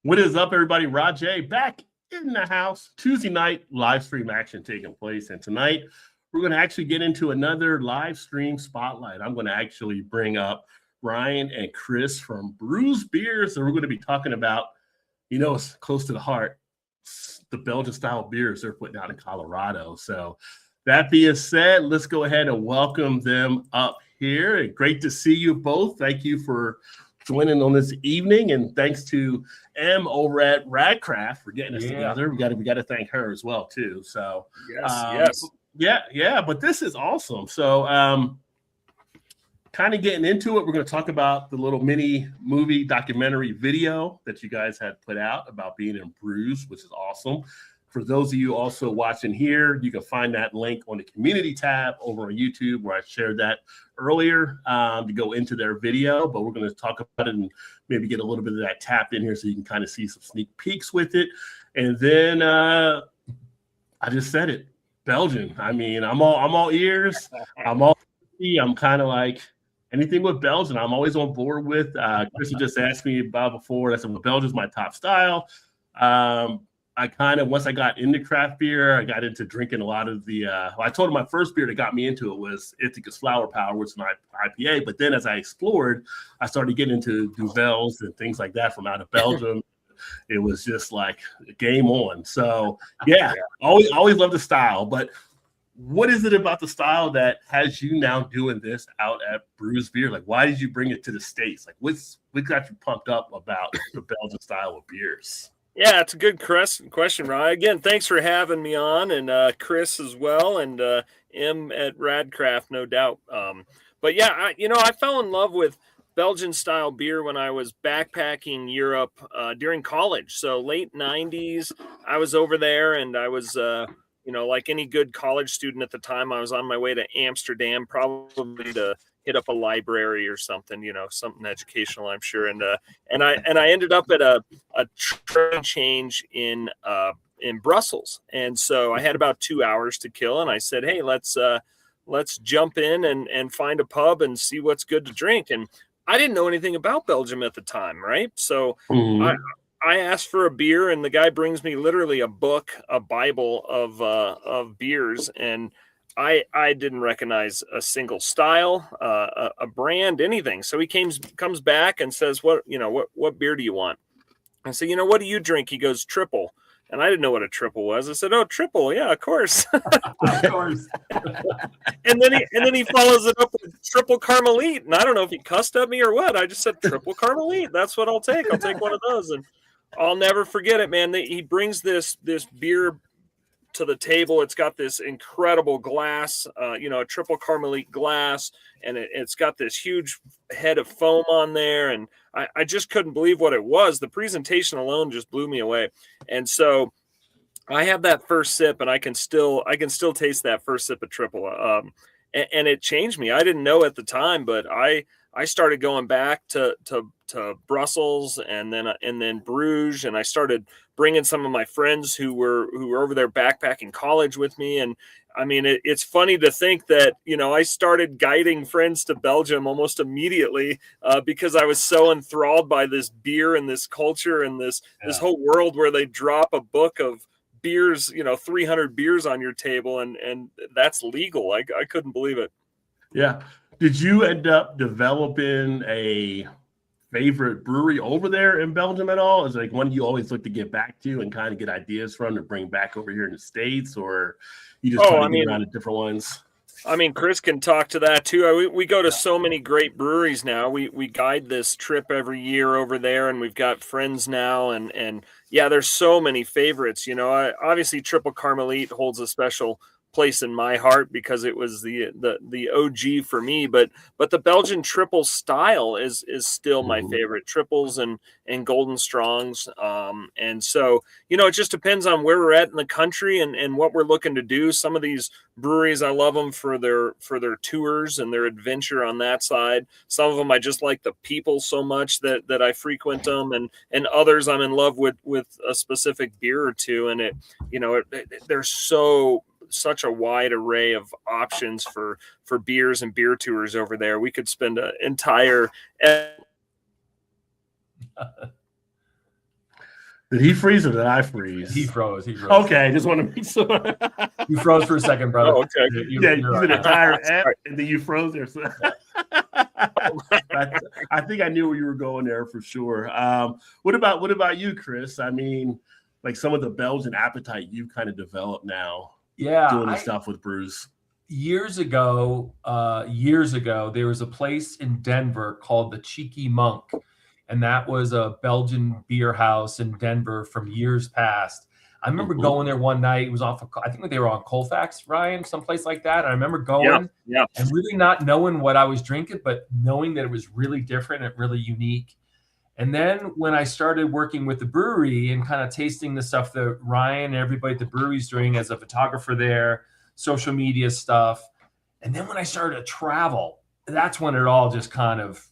What is up, everybody? Rajay back in the house. Tuesday night live stream action taking place. And tonight we're going to actually get into another live stream spotlight. I'm going to actually bring up Ryan and Chris from Bruz Beers. And we're going to be talking about, it's close to the heart, the Belgian style beers they're putting out in Colorado. So that being said, let's go ahead and welcome them up here. Great to see you both. Thank you for joining on this evening, and thanks to M over at Radcraft for getting us together. We got to thank her as well too. So but this is awesome. So kind of getting into it, we're going to talk about the little mini movie documentary video that you guys had put out about being in Bruges, which is awesome. For those of you also watching here, you can find that link on the community tab over on YouTube where I shared that earlier to go into their video. But we're going to talk about it and maybe get a little bit of that tapped in here so you can kind of see some sneak peeks with it. And then I just said it, Belgian. I mean, I'm all ears. I'm kind of like anything with Belgian, I'm always on board with. Chris just asked me about before. I said, well, Belgian's my top style. I kind of, once I got into craft beer, I got into drinking a lot of the, I told him my first beer that got me into it was Ithaca's Flower Power, which is an IPA. But then as I explored, I started getting into Duvels and things like that from out of Belgium. It was just like game on. So yeah, always love the style. But what is it about the style that has you now doing this out at Bruz Beer? Like, why did you bring it to the States? Like, what got you pumped up about the Belgian style of beers? Yeah, it's a good question, Ryan. Again, thanks for having me on, and Chris as well, and M at Radcraft, no doubt. But yeah, I fell in love with Belgian style beer when I was backpacking Europe during college. So late 90s, I was over there, and I was, like any good college student at the time, I was on my way to Amsterdam, probably to hit up a library or something, something educational, I'm sure. And I ended up at a train change in Brussels. And so I had about 2 hours to kill. And I said, hey, let's jump in and find a pub and see what's good to drink. And I didn't know anything about Belgium at the time. Right. So I asked for a beer, and the guy brings me literally a book, a Bible of beers. And I didn't recognize a single style, a brand, anything. So he comes back and says, what beer do you want? I said, what do you drink? He goes, triple. And I didn't know what a triple was. I said, oh, triple. Yeah, of course. Of course. and then he follows it up with triple Carmelite. And I don't know if he cussed at me or what. I just said triple Carmelite. That's what I'll take. I'll take one of those. And I'll never forget it, man. He brings this beer to the table. It's got this incredible glass, a triple Carmelite glass, and it's got this huge head of foam on there. And I just couldn't believe what it was. The presentation alone just blew me away. And so I have that first sip, and I can still taste that first sip of triple. And it changed me. I didn't know at the time, but I started going back to Brussels and then Bruges, and I started bringing some of my friends who were over there backpacking college with me. And I mean, it's funny to think that, I started guiding friends to Belgium almost immediately because I was so enthralled by this beer and this culture and this whole world where they drop a book of beers, 300 beers on your table, and that's legal. I couldn't believe it. Yeah. Did you end up developing a favorite brewery over there in Belgium at all? Is it like one you always look to get back to and kind of get ideas from to bring back over here in the States, or you just try to get around to different ones? I mean, Chris can talk to that too. We go to so many great breweries now. We guide this trip every year over there, and we've got friends now. And yeah, there's so many favorites. Obviously Triple Carmelite holds a special place in my heart because it was the OG for me, but the Belgian triple style is still my favorite, triples and golden strongs. And so, it just depends on where we're at in the country and what we're looking to do. Some of these breweries, I love them for their tours and their adventure on that side. Some of them, I just like the people so much that I frequent them, and others I'm in love with a specific beer or two. And there's such a wide array of options for beers and beer tours over there. We could spend an entire Did he freeze or did I He freeze? froze. He froze. Okay, just want to make sure. You froze for a second, brother. Oh, okay. Yeah, you did an entire app Sorry. and then you froze there. So I think I knew where you were going there for sure. What about you, Chris? I mean, like some of the Belgian appetite you've kind of developed now. Yeah, doing the stuff with Bruz. Years ago, there was a place in Denver called the Cheeky Monk, and that was a Belgian beer house in Denver from years past. I remember going there one night. It was off of, I think they were on Colfax, Ryan, someplace like that. And I remember going and really not knowing what I was drinking, but knowing that it was really different and really unique. And then when I started working with the brewery and kind of tasting the stuff that Ryan and everybody at the brewery's doing as a photographer there, social media stuff. And then when I started to travel, that's when it all just kind of,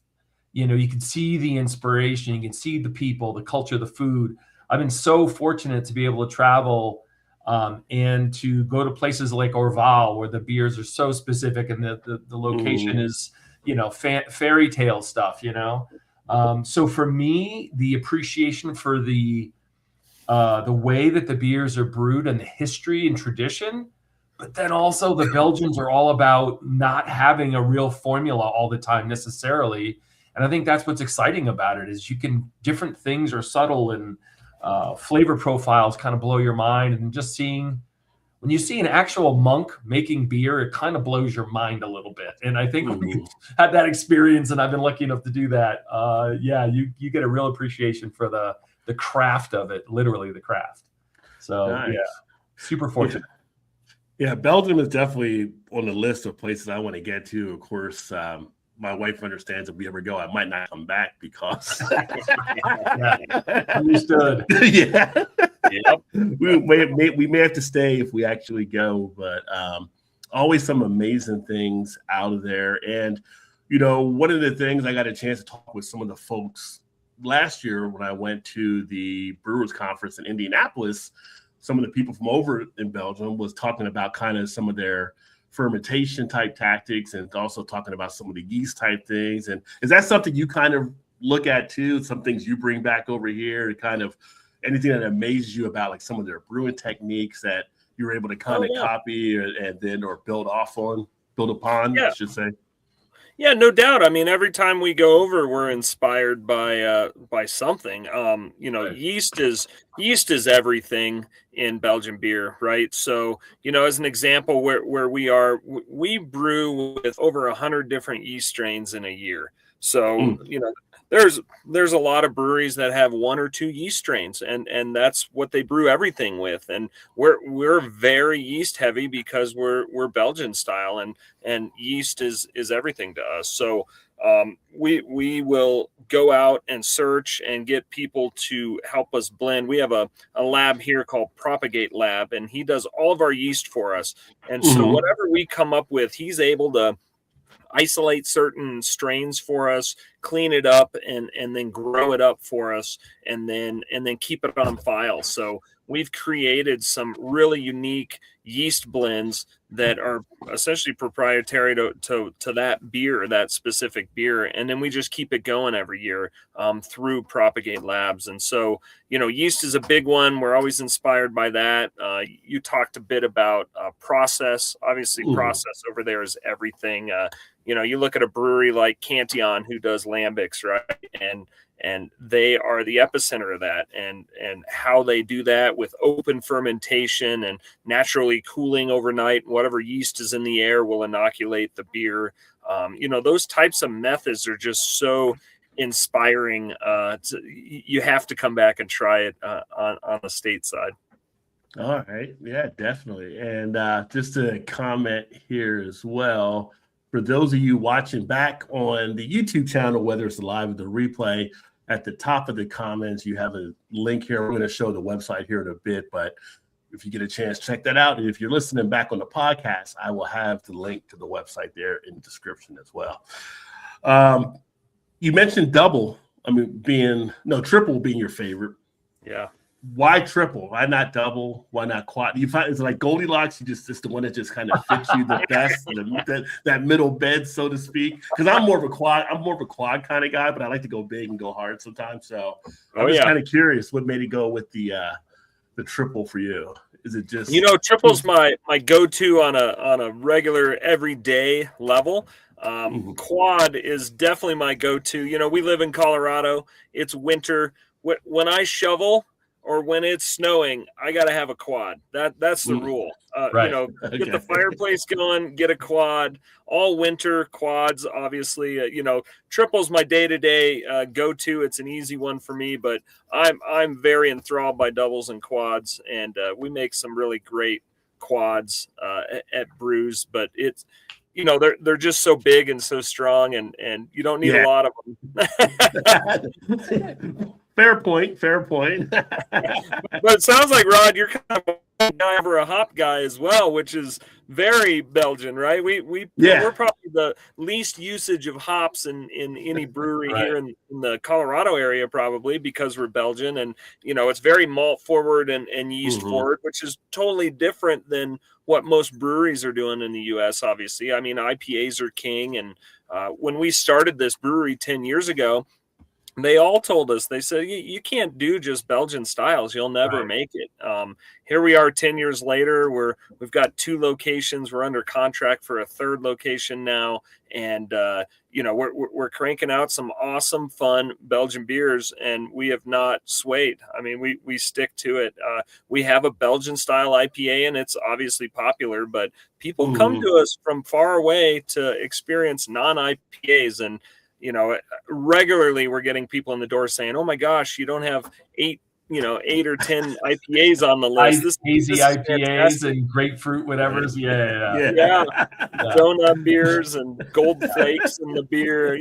you know, you can see the inspiration, you can see the people, the culture, the food. I've been so fortunate to be able to travel and to go to places like Orval, where the beers are so specific and the location is, you know, fairy tale stuff, you know. So for me, the appreciation for the way that the beers are brewed and the history and tradition, but then also the Belgians are all about not having a real formula all the time necessarily. And I think that's what's exciting about it is different things are subtle and flavor profiles kind of blow your mind. And just when you see an actual monk making beer, it kind of blows your mind a little bit. And I think when you had that experience, and I've been lucky enough to do that, you get a real appreciation for the craft of it, literally the craft. So nice. Yeah, super fortunate. Yeah, Belgium is definitely on the list of places I want to get to. Of course, my wife understands if we ever go, I might not come back because. Understood. Yeah. Yep. We may have to stay if we actually go, but always some amazing things out of there. And, you know, one of the things I got a chance to talk with some of the folks last year when I went to the Brewers Conference in Indianapolis, some of the people from over in Belgium was talking about kind of some of their fermentation type tactics and also talking about some of the yeast type things. And is that something you kind of look at too? Some things you bring back over here to kind of anything that amazes you about like some of their brewing techniques that you're able to kind of copy or build upon, I should say. Yeah, no doubt. I mean, every time we go over, we're inspired by something. You know, yeast is everything in Belgian beer, right? So, you know, as an example, where we brew with over 100 different yeast strains in a year. So, you know, there's a lot of breweries that have one or two yeast strains, and that's what they brew everything with. And we're very yeast heavy because we're Belgian style, and yeast is everything to us. So we will go out and search and get people to help us blend. We have a lab here called Propagate Lab, and he does all of our yeast for us. And so whatever we come up with, he's able to isolate certain strains for us, clean it up, and then grow it up for us, and then keep it on file. So we've created some really unique yeast blends that are essentially proprietary to that beer, that specific beer. And then we just keep it going every year through Propagate Labs. And so, you know, yeast is a big one. We're always inspired by that. You talked a bit about process. Obviously, process over there is everything. You know, you look at a brewery like Cantillon who does lambics, right? And they are the epicenter of that, and how they do that with open fermentation and naturally cooling overnight. Whatever yeast is in the air will inoculate the beer. You know, those types of methods are just so inspiring. You have to come back and try it on the stateside. All right. Yeah, definitely. And just to comment here as well, for those of you watching back on the YouTube channel, whether it's live or the replay, at the top of the comments, you have a link here. We're going to show the website here in a bit, but if you get a chance, check that out. And if you're listening back on the podcast, I will have the link to the website there in the description as well. You mentioned triple being your favorite. Yeah. why triple? Why not double? Why not quad? You find it's like Goldilocks. You just the one that just kind of fits you the best, that middle bed, so to speak. Because I'm more of a quad kind of guy, but I like to go big and go hard sometimes. So I'm just kind of curious what made it go with the triple for you. Is it just triple's my go-to on a regular everyday level. Quad is definitely my go-to. We live in Colorado. It's winter. When I shovel or when it's snowing, I got to have a quad. That's the rule. Right. Get the fireplace going, get a quad. All winter quads, obviously. Triple's my day-to-day go-to. It's an easy one for me, but I'm very enthralled by doubles and quads, and we make some really great quads at Bruz. But it's they're just so big and so strong, and you don't need a lot of them. Fair point. But it sounds like, Rod, you're kind of a hop guy as well, which is very Belgian, right? We're probably the least usage of hops in any brewery here in the Colorado area, probably because we're Belgian, and it's very malt forward and yeast forward, which is totally different than what most breweries are doing in the U.S. Obviously, I mean, IPAs are king, and when we started this brewery 10 years ago, they all told us, they said, you can't do just Belgian styles. You'll never make it. Here we are 10 years later, we've got 2 locations. We're under contract for a 3rd location now. And, we're cranking out some awesome, fun Belgian beers, and we have not swayed. I mean, we stick to it. We have a Belgian style IPA, and it's obviously popular, but people come to us from far away to experience non-IPAs. And, regularly we're getting people in the door saying, "Oh my gosh, you don't have 8 or 10 IPAs on the list. This hazy IPAs fantastic. And grapefruit, whatever. Yeah. Donut beers and gold flakes in the beer.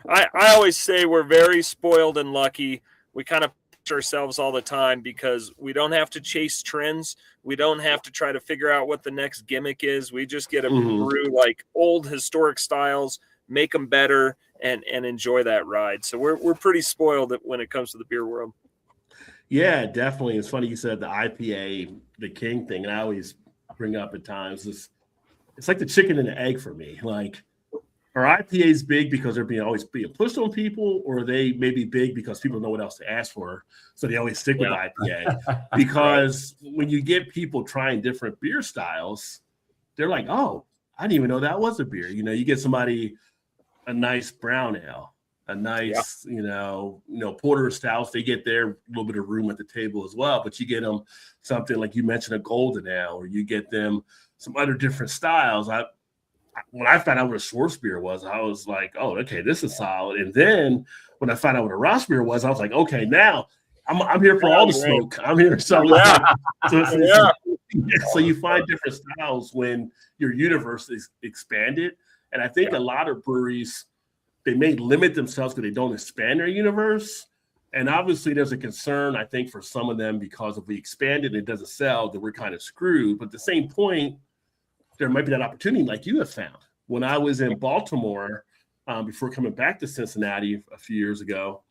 I always say we're very spoiled and lucky. We kind of push ourselves all the time because we don't have to chase trends. We don't have to try to figure out what the next gimmick is. We just get to brew like old historic styles, make them better, and enjoy that ride. So we're pretty spoiled when it comes to the beer world. Yeah, definitely. It's funny you said the IPA, the king thing, and I always bring up at times it's like the chicken and the egg for me. Like, are IPAs big because they're always being pushed on people, or are they maybe big because people know what else to ask for, so they always stick with IPA? Because when you get people trying different beer styles, they're like, "Oh, I didn't even know that was a beer." You get somebody a nice brown ale, a nice, porter stout. They get their little bit of room at the table as well. But you get them something like you mentioned, a golden ale, or you get them some other different styles. When I found out what a Schwarzbier was, I was like, "Oh, okay, this is solid." And then when I found out what a Rossbier was, I was like, "Okay, now I'm here for all the smoke. I'm here to sell it." So you find different styles when your universe is expanded. And I think a lot of breweries, they may limit themselves because they don't expand their universe. And obviously there's a concern, I think, for some of them, because if we expand it and it doesn't sell, then we're kind of screwed. But at the same point, there might be that opportunity like you have found. When I was in Baltimore, before coming back to Cincinnati a few years ago,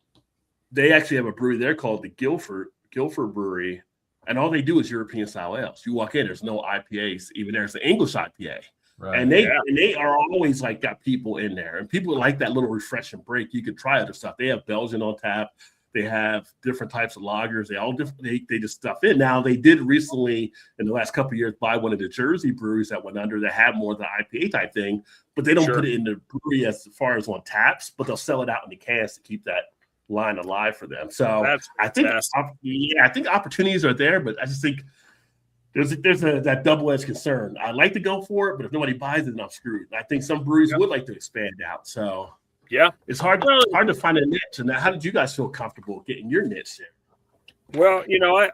they actually have a brewery there called the Guilford Brewery. And all they do is European style ales. You walk in, there's no IPAs. Even there's an English IPA. Right. And they are always like got people in there, and people like that little refreshing break. You could try other stuff. They have Belgian on tap. They have different types of lagers. They all different. They just stuff in. Now they did recently in the last couple of years buy one of the Jersey breweries that went under that had more of the IPA type thing, but they don't put it in the brewery as far as on taps, but they'll sell it out in the cans to keep that line alive for them. So I think opportunities are there, but I just think there's that double-edged concern. I like to go for it, but if nobody buys it, then I'm screwed. I think some breweries would like to expand out. So it's hard to find a niche. And how did you guys feel comfortable getting your niche in? Well,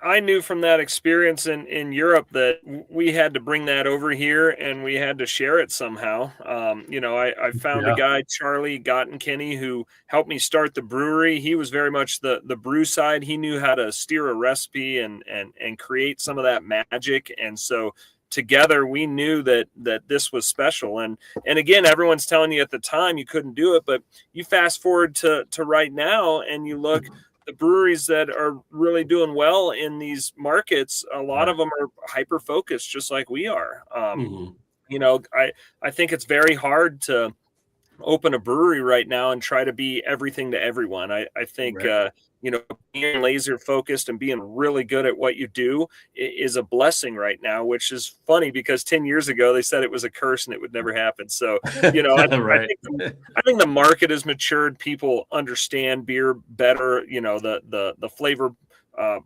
I knew from that experience in Europe that we had to bring that over here and we had to share it somehow. I found a guy, Charlie Gottenkinney, who helped me start the brewery. He was very much the brew side. He knew how to steer a recipe and create some of that magic. And so together we knew that this was special. And again, everyone's telling you at the time you couldn't do it, but you fast forward to right now and you look, the breweries that are really doing well in these markets, a lot of them are hyper focused, just like we are. You know, I think it's very hard to open a brewery right now and try to be everything to everyone. I think, you know, being laser focused and being really good at what you do is a blessing right now, which is funny because 10 years ago they said it was a curse and it would never happen. So, you know, I think the market has matured. People understand beer better. You know, the flavor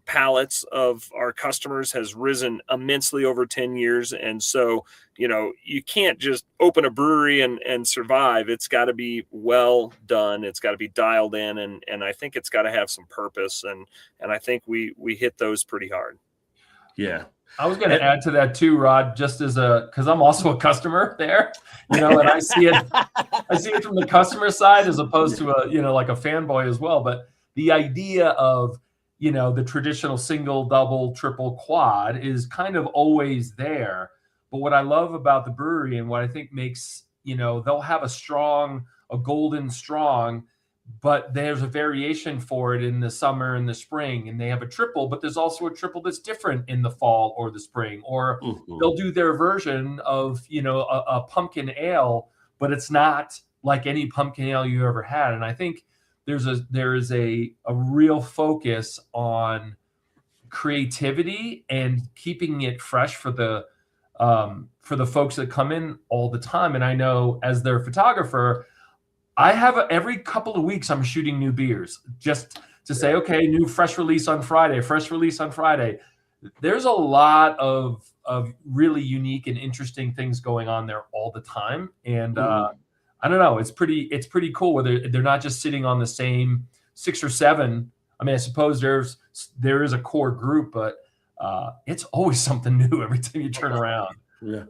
palates of our customers has risen immensely over 10 years. And so, you know, you can't just open a brewery and survive. It's got to be well done. It's got to be dialed in. And I think it's got to have some purpose. And I think we hit those pretty hard. Yeah. I was going to add to that too, Rod, just as because I'm also a customer there, you know, and I see it from the customer side as opposed to a, you know, like a fanboy as well. But the idea of, you know, the traditional single, double, triple, quad is kind of always there. But what I love about the brewery and what I think makes, you know, they'll have a golden strong, but there's a variation for it in the summer and the spring, and they have a triple, but there's also a triple that's different in the fall or the spring, or they'll do their version of, you know, a pumpkin ale, but it's not like any pumpkin ale you ever had. And I think there is a real focus on creativity and keeping it fresh for the folks that come in all the time. And I know as their photographer, I have every couple of weeks I'm shooting new beers just to say, okay, new fresh release on Friday. There's a lot of really unique and interesting things going on there all the time. And I don't know, it's pretty cool where they're not just sitting on the same 6 or 7. I mean, I suppose there is a core group, but it's always something new every time you turn around. Yeah.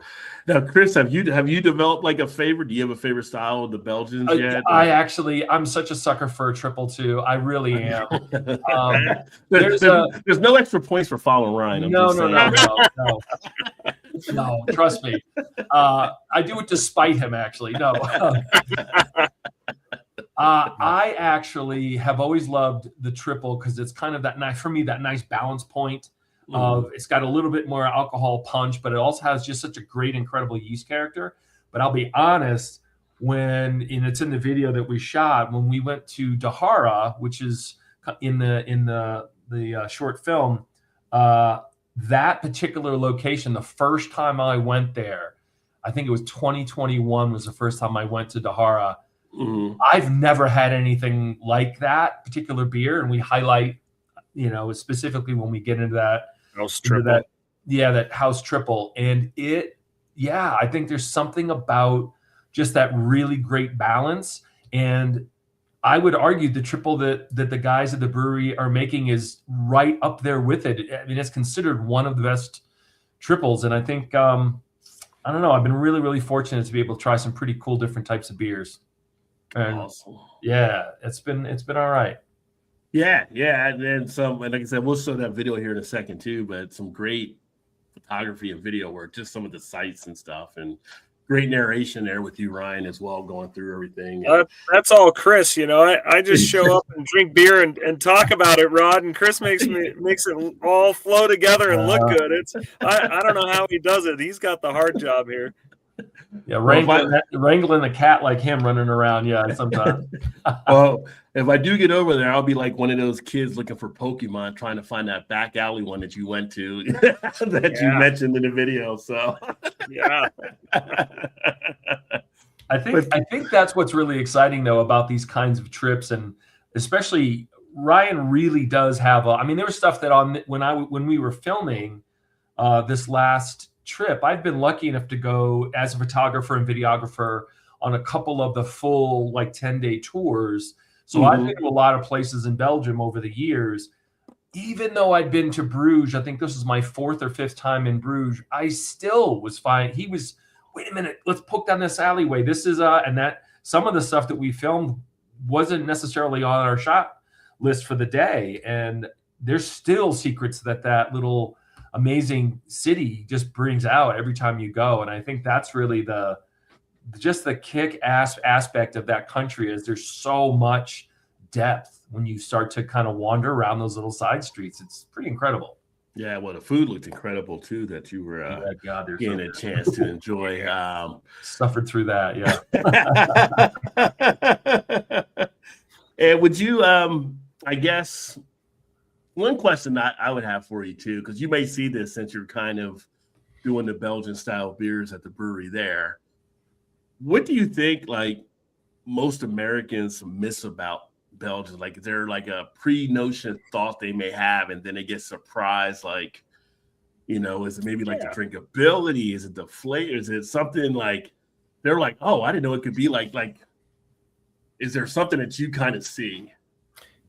Now, Chris, have you developed like a favorite? Do you have a favorite style of the Belgians yet? I'm such a sucker for a triple too. I really am. There's no extra points for following Ryan. No, trust me. I do it to spite him, actually. No. I actually have always loved the triple because it's kind of that nice balance point. It's got a little bit more alcohol punch, but it also has just such a great, incredible yeast character. But I'll be honest, and it's in the video that we shot when we went to Dahara, which is in the short film, that particular location, the first time I went there, I think it was 2021 was the first time I went to Dahara. I've never had anything like that particular beer, and we highlight, you know, specifically when we get into that house triple. That house triple. And I think there's something about just that really great balance. And I would argue the triple that the guys at the brewery are making is right up there with it. I mean, it's considered one of the best triples. And I think, I don't know, I've been really, really fortunate to be able to try some pretty cool different types of beers. And awesome. Yeah, it's been all right. Yeah, and like I said, we'll show that video here in a second too. But some great photography and video work, just some of the sites and stuff, and great narration there with you, Ryan, as well, going through everything. That's all Chris. You know, I just show up and drink beer and talk about it, Rod, and Chris makes it all flow together and look good. I don't know how he does it. He's got the hard job here. Yeah, wrangling a cat like him running around. Yeah, sometimes. Well, if I do get over there, I'll be like one of those kids looking for Pokemon, trying to find that back alley one that you went to that you mentioned in the video. So, yeah. I think that's what's really exciting though about these kinds of trips, and especially Ryan really does have I mean, there was stuff that when we were filming this last trip, I've been lucky enough to go as a photographer and videographer on a couple of the full 10-day tours. So I've been to a lot of places in Belgium over the years. Even though I'd been to Bruges, I think this is my 4th or 5th time in Bruges, I still was fine. He was, wait a minute, let's poke down this alleyway. This is and that some of the stuff that we filmed wasn't necessarily on our shot list for the day. And there's still secrets that little amazing city just brings out every time you go. And I think that's really the kick-ass aspect of that country is there's so much depth when you start to kind of wander around those little side streets. It's pretty incredible. Yeah, well, the food looked incredible too that you were getting a chance to enjoy. Suffered through that, yeah. And would you, I guess, one question I would have for you too, because you may see this since you're kind of doing the Belgian style beers at the brewery there. What do you think, like, most Americans miss about Belgium? Like, is there like a pre-notion thought they may have, and then they get surprised? Like, you know, is it maybe like the drinkability? Is it the flavor? Is it something like they're like, oh, I didn't know it could be like, is there something that you kind of see?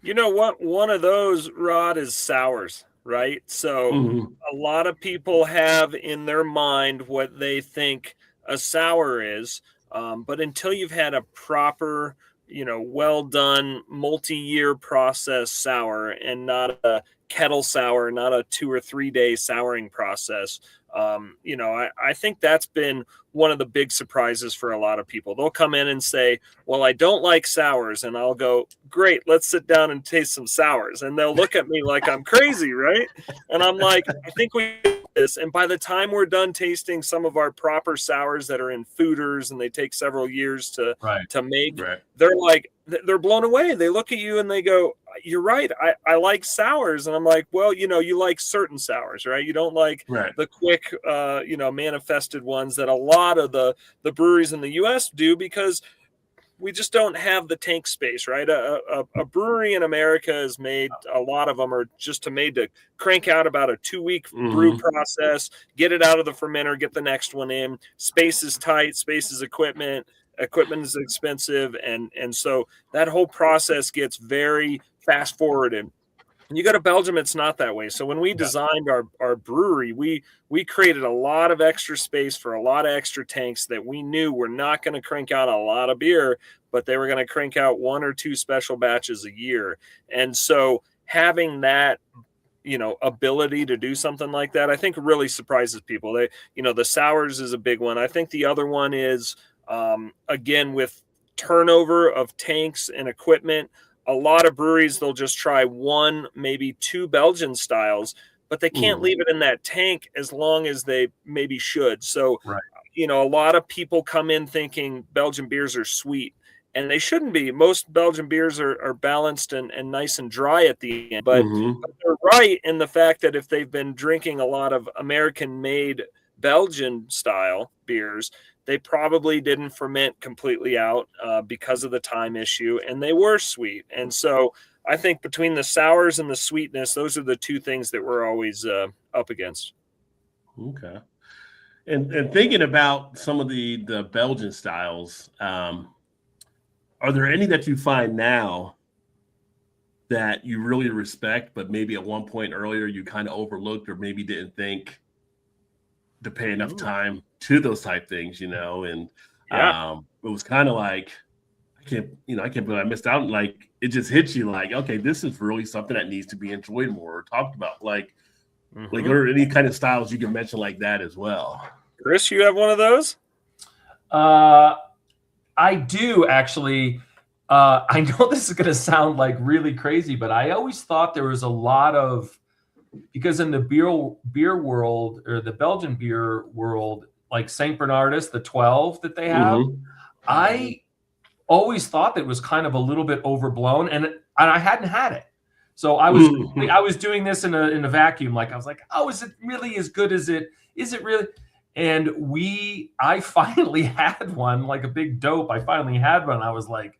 You know what? One of those, Rod, is sours, right? So a lot of people have in their mind what they think a sour is. But until you've had a proper, well done multi-year process sour and not a kettle sour, not a 2 or 3 day souring process, I think that's been one of the big surprises for a lot of people. They'll come in and say, well, I don't like sours. And I'll go, great, let's sit down and taste some sours. And they'll look at me like I'm crazy, right? And I'm like, I think we do this. And by the time we're done tasting some of our proper sours that are in foeders and they take several years to make, they're like, they're blown away. They look at you and they go, you're right. I like sours. And I'm like, well, you like certain sours, right? You don't like the quick, manifested ones that a lot of the breweries in the US do, because we just don't have the tank space, right? A brewery in America is made, a lot of them are just made to crank out about a 2-week brew process, get it out of the fermenter, get the next one in. Space is tight, space is equipment is expensive. And so that whole process gets very fast forwarded. And you go to Belgium, it's not that way. So when we designed our brewery, we created a lot of extra space for a lot of extra tanks that we knew were not going to crank out a lot of beer, but they were going to crank out 1 or 2 special batches a year. And so having that, ability to do something like that, I think really surprises people. They, the sours is a big one. I think the other one is, again, with turnover of tanks and equipment, a lot of breweries, they'll just try 1, maybe 2 Belgian styles, but they can't leave it in that tank as long as they maybe should. So, a lot of people come in thinking Belgian beers are sweet, and they shouldn't be. Most Belgian beers are balanced and nice and dry at the end. But they're right in the fact that if they've been drinking a lot of American-made Belgian style beers, they probably didn't ferment completely out because of the time issue, and they were sweet. And so I think between the sours and the sweetness, those are the 2 things that we're always up against. Okay. And thinking about some of the Belgian styles, are there any that you find now that you really respect, but maybe at one point earlier you kind of overlooked or maybe didn't think to pay enough time to those type things, and it was kind of like, I can't believe I missed out. Like, it just hits you like, okay, this is really something that needs to be enjoyed more or talked about. Like, are there any kind of styles you can mention like that as well? Chris, you have one of those? I do actually. I know this is going to sound like really crazy, but I always thought there was a lot of, because in the beer world, or the Belgian beer world, like St. Bernardus, the 12 that they have, I always thought that it was kind of a little bit overblown, and I hadn't had it. So I was doing this in a vacuum. Like, I was like, oh, is it really as good as it? Is it really? And I finally had one, like a big dope. I finally had one. I was like,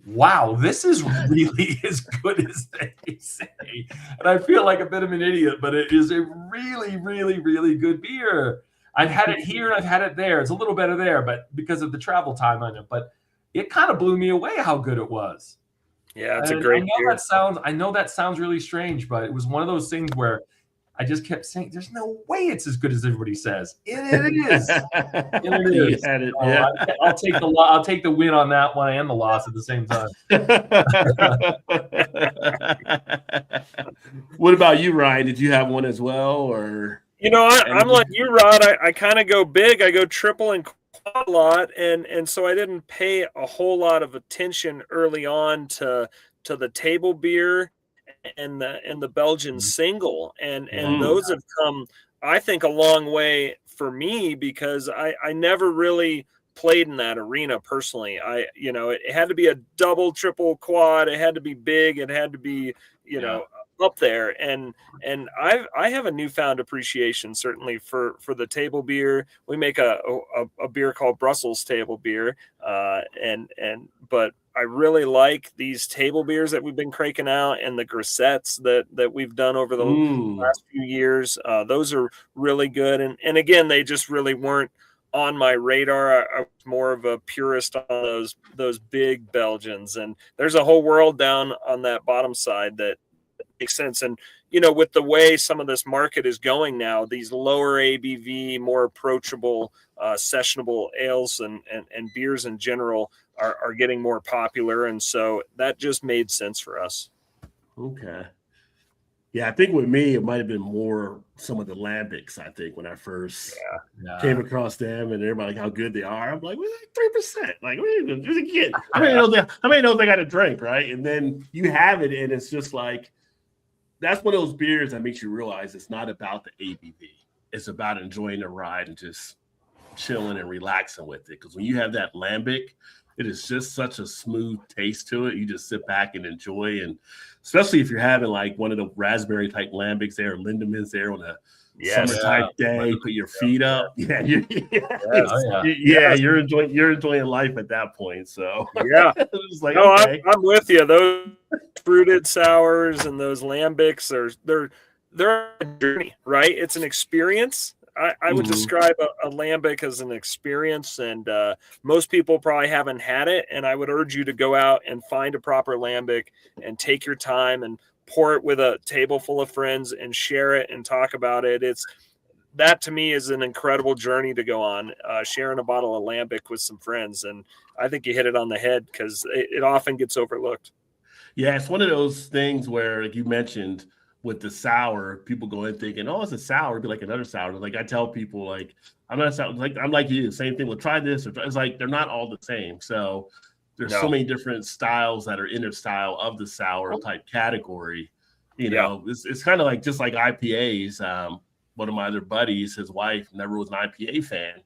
wow, this is really as good as they say. And I feel like a bit of an idiot, but it is a really, really, really good beer. I've had it here and I've had it there. It's a little better there, but because of the travel time on it, but it kind of blew me away how good it was. Yeah, it's a great beer. I know that sounds really strange, but it was one of those things where I just kept saying, there's no way it's as good as everybody says. It is. It is. Yeah. I'll take the win on that one and the loss at the same time. What about you, Ryan? Did you have one as well, or? I'm like you, Rod. I kind of go big. I go triple and quad a lot, and so I didn't pay a whole lot of attention early on to to the table beer and the Belgian single, and those have come, I think, a long way for me, because I never really played in that arena personally. It had to be a double, triple, quad. It had to be big. It had to be, up there. And I have a newfound appreciation certainly for the table beer. We make a beer called Brussels table beer, but I really like these table beers that we've been cranking out, and the grisettes that we've done over the last few years. Those are really good. And again, they just really weren't on my radar. I was more of a purist on those big Belgians, and there's a whole world down on that bottom side that makes sense. And with the way some of this market is going now, these lower ABV, more approachable, sessionable ales and beers in general are getting more popular, and so that just made sense for us. Okay. Yeah, I think with me, it might have been more some of the lambics. I think when I first came across them, and everybody like how good they are, I'm like, we're like 3%. Like, what a kid. How many knows they got to drink, right? And then you have it, and it's just like, that's one of those beers that makes you realize it's not about the ABV. It's about enjoying the ride and just chilling and relaxing with it. Because when you have that lambic, it is just such a smooth taste to it. You just sit back and enjoy, and especially if you're having like one of the raspberry type lambics there, or Lindemans there on a summer type day, put your feet up. Yeah, you're enjoying life at that point. So it's like, okay. I'm with you. Those fruited sours and those lambics they're a journey, right? It's an experience. I would describe a lambic as an experience, and most people probably haven't had it. And I would urge you to go out and find a proper lambic and take your time and pour it with a table full of friends and share it and talk about it. That to me is an incredible journey to go on, sharing a bottle of lambic with some friends. And I think you hit it on the head, because it often gets overlooked. Yeah, it's one of those things where, like you mentioned, with the sour, people go in thinking, oh, it's a sour, it'd be like another sour. Like I tell people, like, I'm not sour, like I'm like you, same thing. Well, try this. It's like they're not all the same. So there's so many different styles that are in the style of the sour type category. It's kind of like just like IPAs. One of my other buddies, his wife never was an IPA fan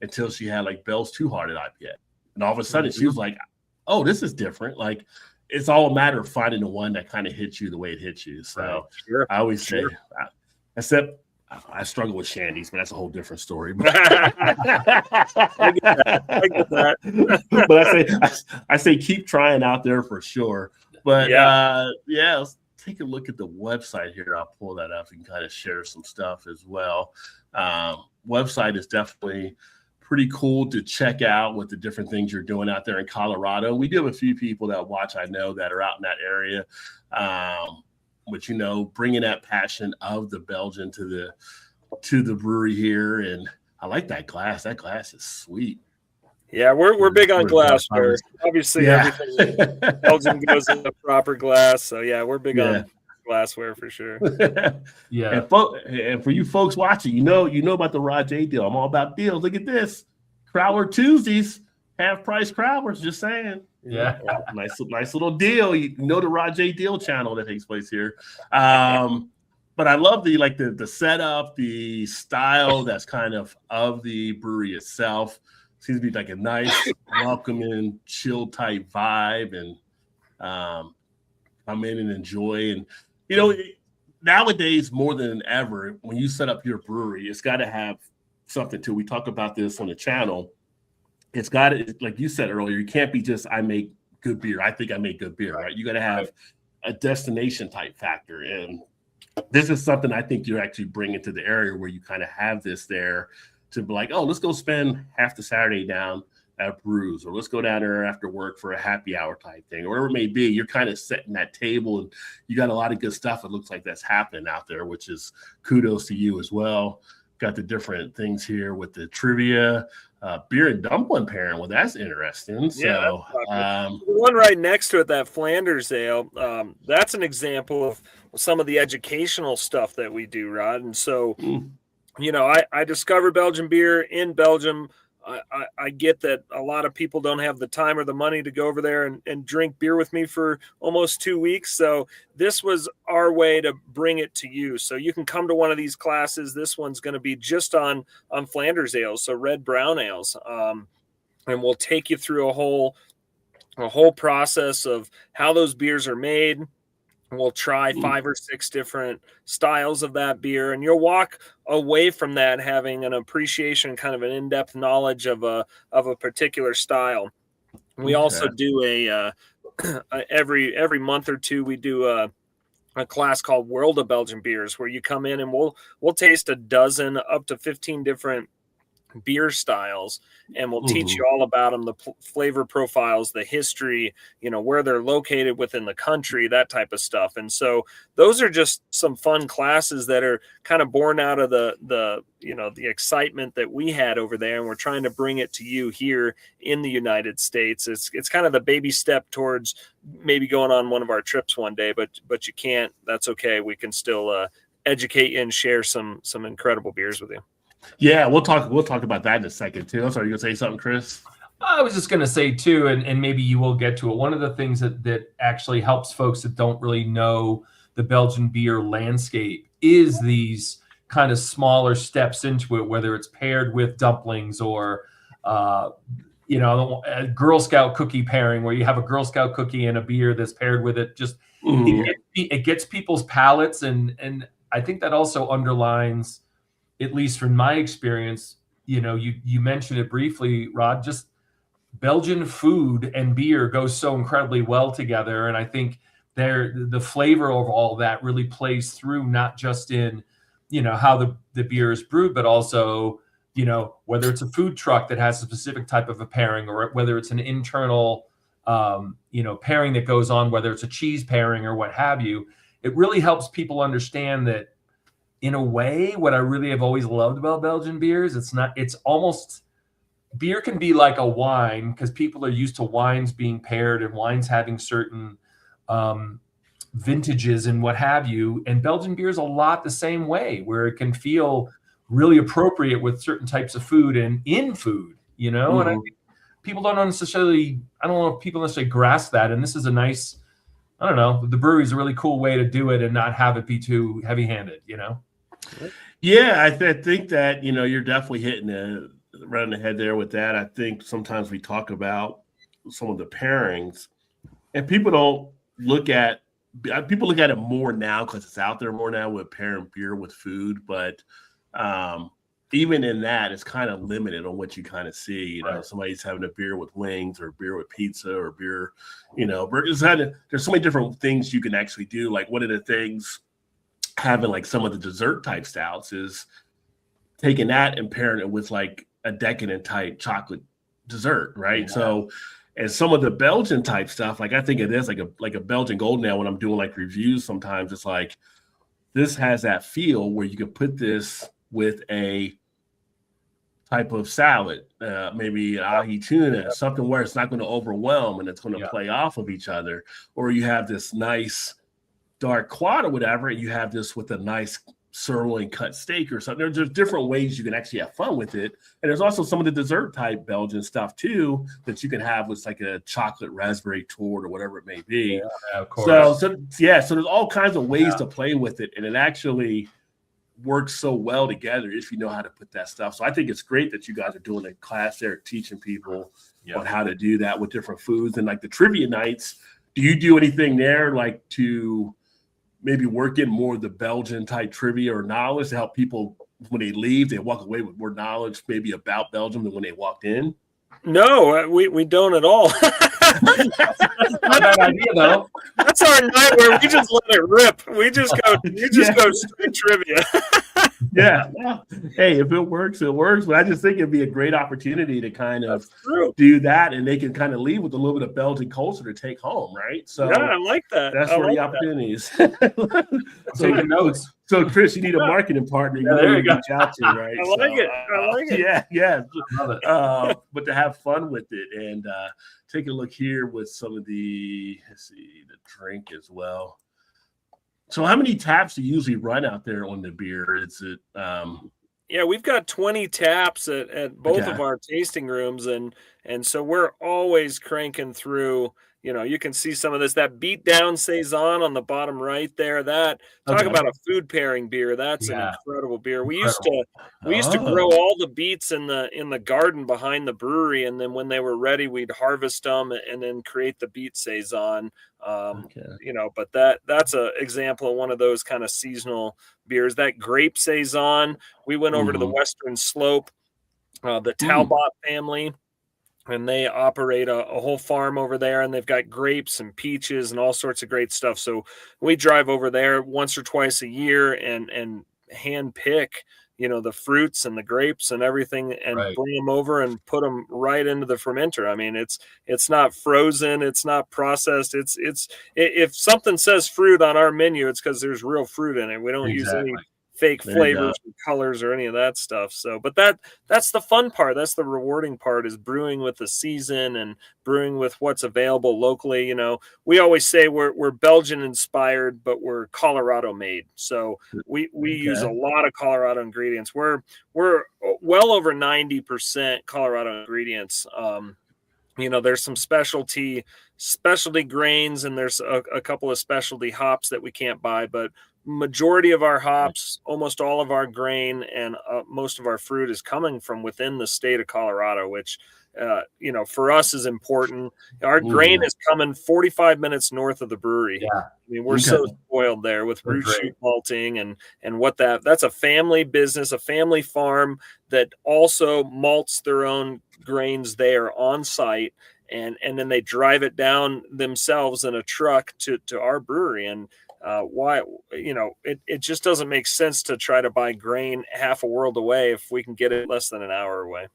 until she had like Bell's Two Hearted IPA, and all of a sudden she was like, oh, this is different. Like, it's all a matter of finding the one that kind of hits you the way it hits you. So I always say, except I struggle with shandies, but that's a whole different story. I get that. But I say keep trying out there for sure. But let's take a look at the website here. I'll pull that up and kind of share some stuff as well. Website is definitely pretty cool to check out with the different things you're doing out there in Colorado. We do have a few people that watch, I know, that are out in that area. But, bringing that passion of the Belgian to the brewery here. And I like that glass. That glass is sweet. Yeah, we're big on glassware. Obviously, everything Belgian goes in the proper glass. So, we're big on glassware for sure. And for you folks watching, you know about the Rajay deal. I'm all about deals. Look at this. Crowler Tuesdays, half price Crowlers, just saying. Yeah. Nice little deal. You know the Rajay deal channel that takes place here. But I love the setup, the style that's kind of the brewery itself. Seems to be like a nice, welcoming, chill type vibe, and come in and enjoy. And nowadays, more than ever, when you set up your brewery, it's got to have something to. We talk about this on the channel. It's got to, like you said earlier, you can't be just, I make good beer. I think I make good beer, right? You got to have a destination type factor. And this is something I think you're actually bringing to the area where you kind of have this there to be like, oh, let's go spend half the Saturday down at Bruz, or let's go down there after work for a happy hour type thing, or whatever it may be. You're kind of setting that table, and you got a lot of good stuff. It looks like that's happening out there, which is kudos to you as well. Got the different things here with the trivia, beer and dumpling pairing. Well, that's interesting. So the one right next to it, that Flanders ale, that's an example of some of the educational stuff that we do, Rod. And so, I discovered Belgian beer in Belgium. I get that a lot of people don't have the time or the money to go over there and drink beer with me for almost 2 weeks. So this was our way to bring it to you. So you can come to one of these classes. This one's going to be just on Flanders ales, so red brown ales. And we'll take you through a whole process of how those beers are made. We'll try 5 or 6 different styles of that beer, and you'll walk away from that having an appreciation, kind of an in-depth knowledge of a particular style. We also do every month or two, we do a class called World of Belgian Beers, where you come in and we'll taste a dozen up to 15 different beer styles, and we'll teach you all about them, the flavor profiles, the history, where they're located within the country, that type of stuff. And so those are just some fun classes that are kind of born out of the excitement that we had over there, and we're trying to bring it to you here in the United States. It's kind of the baby step towards maybe going on one of our trips one day, but you can't. That's okay. We can still educate you and share some incredible beers with you. Yeah, we'll talk about that in a second too. I'm sorry, you gonna say something, Chris? I was just going to say too, and maybe you will get to it. One of the things that actually helps folks that don't really know the Belgian beer landscape is these kind of smaller steps into it, whether it's paired with dumplings or a Girl Scout cookie pairing, where you have a Girl Scout cookie and a beer that's paired with it. Just it gets people's palates, and I think that also underlines, at least from my experience, you mentioned it briefly, Rod, just Belgian food and beer goes so incredibly well together. And I think the flavor of all that really plays through, not just in, how the beer is brewed, but also, whether it's a food truck that has a specific type of a pairing, or whether it's an internal, pairing that goes on, whether it's a cheese pairing or what have you. It really helps people understand that, in a way, what I really have always loved about Belgian beers, beer can be like a wine, because people are used to wines being paired and wines having certain vintages and what have you. And Belgian beer is a lot the same way, where it can feel really appropriate with certain types of food and in food, and I think people don't necessarily, I don't know if people necessarily grasp that. And this is a nice, I don't know, the brewery is a really cool way to do it and not have it be too heavy-handed, Yeah, I think that, you're definitely hitting it right on the head there with that. I think sometimes we talk about some of the pairings, and people look at it more now because it's out there more now with pairing beer with food. But even in that, it's kind of limited on what you kind of see. Right. Somebody's having a beer with wings, or beer with pizza, or beer, there's so many different things you can actually do. Like, one of the things having like some of the dessert type stouts is taking that and pairing it with like a decadent type chocolate dessert, right? Yeah. So, and some of the Belgian type stuff, like I think it is like a Belgian Golden Ale. When I'm doing like reviews, sometimes it's like, this has that feel where you can put this with a type of salad, maybe ahi tuna, something where it's not going to overwhelm and it's going to play off of each other. Or you have this nice dark quad or whatever, and you have this with a nice sirloin cut steak or something. There's different ways you can actually have fun with it. And there's also some of the dessert type Belgian stuff too that you can have with like a chocolate raspberry torte or whatever it may be. Yeah, of course. So there's all kinds of ways to play with it, and it actually works so well together if you know how to put that stuff. So I think it's great that you guys are doing a class there teaching people on how to do that with different foods. And like the trivia nights, do you do anything there like to maybe work in more of the Belgian type trivia or knowledge to help people when they leave, they walk away with more knowledge maybe about Belgium than when they walked in? No, we don't at all. That's not a bad idea, though. That's our night where we just let it rip. We just go straight trivia. Yeah. Well, hey, if it works, it works. But I just think it'd be a great opportunity to kind of do that, and they can kind of leave with a little bit of Belgian culture to take home, right? So yeah, I like that. That's where the opportunities. Taking notes. So, Chris, you need a marketing partner you there you go. reach out to, right? I like it. Yeah. I love it. But to have fun with it and take a look here with some of the drink as well. So how many taps do you usually run out there on the beer? Is it Yeah, we've got 20 taps at both of our tasting rooms, and so we're always cranking through. You can see some of this. That beat down saison on the bottom right there. That talk about a food pairing beer. That's an incredible beer. Incredible. We used to grow all the beets in the garden behind the brewery, and then when they were ready, we'd harvest them and then create the beet saison. But that's a example of one of those kind of seasonal beers. That grape saison. We went over to the Western Slope, the Talbot family, and they operate a whole farm over there, and they've got grapes and peaches and all sorts of great stuff. So we drive over there once or twice a year and hand pick, the fruits and the grapes and everything, and bring them over and put them right into the fermenter. I mean, it's not frozen, it's not processed. It's if something says fruit on our menu, it's because there's real fruit in it. We don't use any fake flavors or colors or any of that stuff. So, but that's the fun part. That's the rewarding part, is brewing with the season and brewing with what's available locally. We always say we're Belgian inspired, but we're Colorado made. So we use a lot of Colorado ingredients. We're well over 90% Colorado ingredients. There's some specialty grains, and there's a couple of specialty hops that we can't buy, but majority of our hops, almost all of our grain, and most of our fruit is coming from within the state of Colorado, which for us is important. Our grain is coming 45 minutes north of the brewery. I mean, we're so spoiled there with root shoot malting and what that's a family business, a family farm that also malts their own grains there on site, and then they drive it down themselves in a truck to our brewery. And why, it just doesn't make sense to try to buy grain half a world away if we can get it less than an hour away.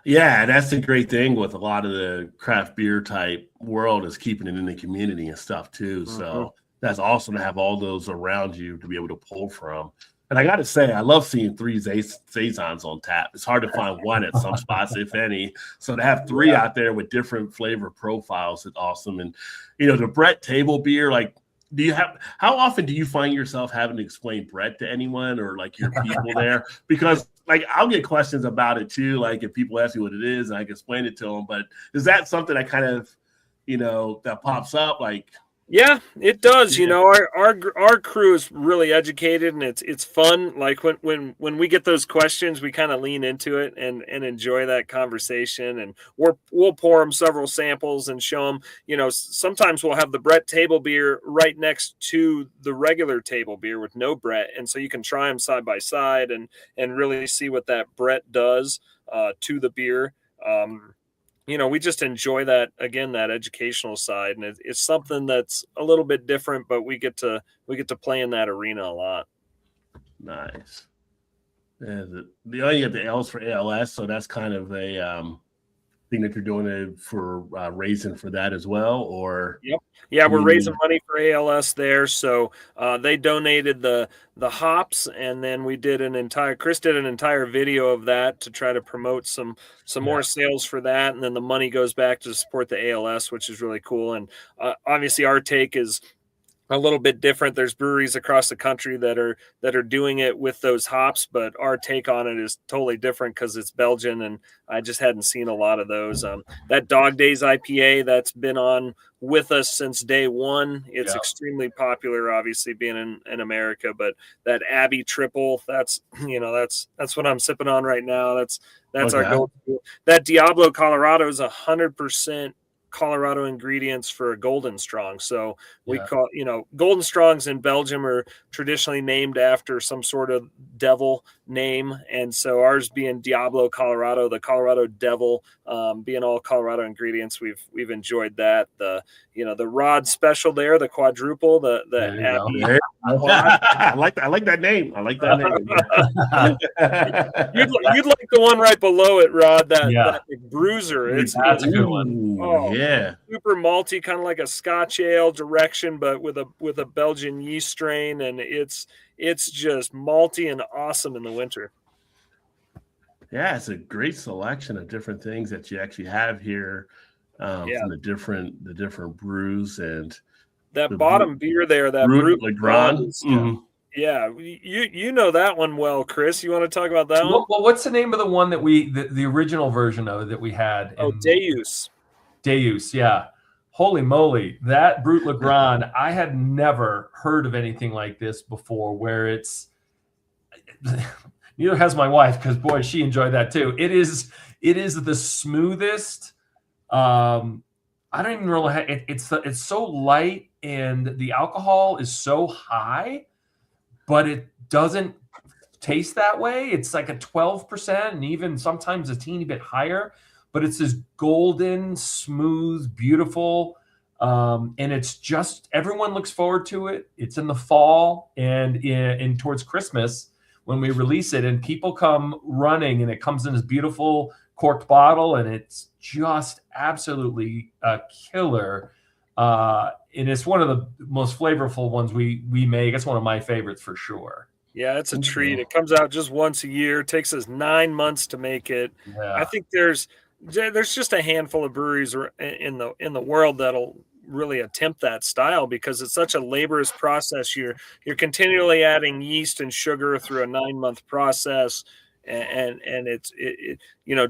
Yeah, that's the great thing with a lot of the craft beer type world, is keeping it in the community and stuff too. So that's awesome to have all those around you to be able to pull from. And I got to say, I love seeing 3 saisons on tap. It's hard to find one at some spots, if any. So to have 3 out there with different flavor profiles is awesome. And the Brett table beer, like, how often do you find yourself having to explain Brett to anyone, or like your people there? Because like, I'll get questions about it too. Like, if people ask me what it is, and I can explain it to them. But is that something that kind of, that pops up? Like, yeah, it does. Our crew is really educated, and it's fun. Like when we get those questions, we kind of lean into it and enjoy that conversation. And we'll pour them several samples and show them. Sometimes we'll have the Brett table beer right next to the regular table beer with no Brett, and so you can try them side by side and really see what that Brett does to the beer. We just enjoy that, again, that educational side, and it's something that's a little bit different, but we get to play in that arena a lot. Nice. Yeah, you get the L's for ALS, so that's kind of a thing that you're doing it for raising for that as well, or? Yep. Yeah, we're raising money for ALS there. So they donated the hops, and then Chris did an entire video of that to try to promote some more sales for that. And then the money goes back to support the ALS, which is really cool. And obviously our take is a little bit different. There's breweries across the country that are doing it with those hops, but our take on it is totally different because it's Belgian, and I just hadn't seen a lot of those. That Dog Days IPA, that's been on with us since day one. It's extremely popular, obviously being in America, but that Abbey Triple, that's what I'm sipping on right now. That's our go-to. That Diablo Colorado is 100% Colorado ingredients for a Golden Strong. So we call, Golden Strongs in Belgium are traditionally named after some sort of devil name. And so ours being Diablo Colorado, the Colorado Devil, being all Colorado ingredients, we've enjoyed that. The Rod Special there, the quadruple, the Abbey. I like that name. You'd like the one right below it, Rod. That bruiser. That's a good one. Yeah, super malty, kind of like a Scotch ale direction, but with a Belgian yeast strain, and it's just malty and awesome in the winter. Yeah, it's a great selection of different things that you actually have here, from the different brews, and that bottom beer there, that Bruz, Yeah, you know that one well, Chris. You want to talk about that one? Well, what's the name of the one that the original version of it that we had? Oh, Deus. Deus, yeah. Holy moly, that Brut Le Grand, I had never heard of anything like this before, where it's neither has my wife, because boy, she enjoyed that too. It is the smoothest. I don't even really it's so light, and the alcohol is so high, but it doesn't taste that way. It's like a 12%, and even sometimes a teeny bit higher, but it's this golden, smooth, beautiful. And it's just, everyone looks forward to it. It's in the fall and in towards Christmas when we release it, and people come running, and it comes in this beautiful corked bottle, and it's just absolutely a killer. And it's one of the most flavorful ones we make. It's one of my favorites for sure. Yeah, it's a treat. It comes out just once a year. It takes us 9 months to make it. Yeah. I think there's just a handful of breweries in the world that'll really attempt that style, because it's such a laborious process. You're continually adding yeast and sugar through a 9-month process, and it's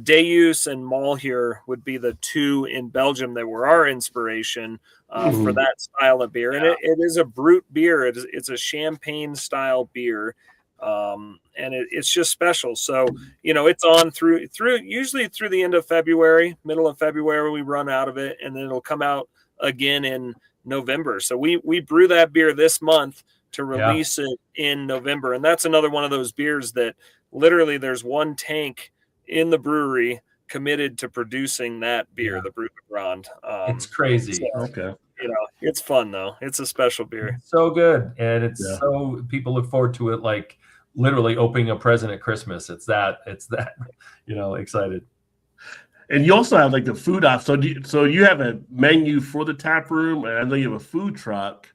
Deus and Malheur would be the two in Belgium that were our inspiration for that style of beer. And it is a brut beer. It's a champagne style beer. And it's just special. So, it's on through usually through the end of February, middle of February, we run out of it, and then it'll come out again in November. So we brew that beer this month to release it in November. And that's another one of those beers that literally there's one tank in the brewery committed to producing that beer, the Brut Le Grand. It's crazy. So, Okay. It's fun though. It's a special beer. It's so good. And it's so, people look forward to it like literally opening a present at Christmas. It's that, excited. And you also have like the food op. So you have a menu for the tap room, and I know you have a food truck.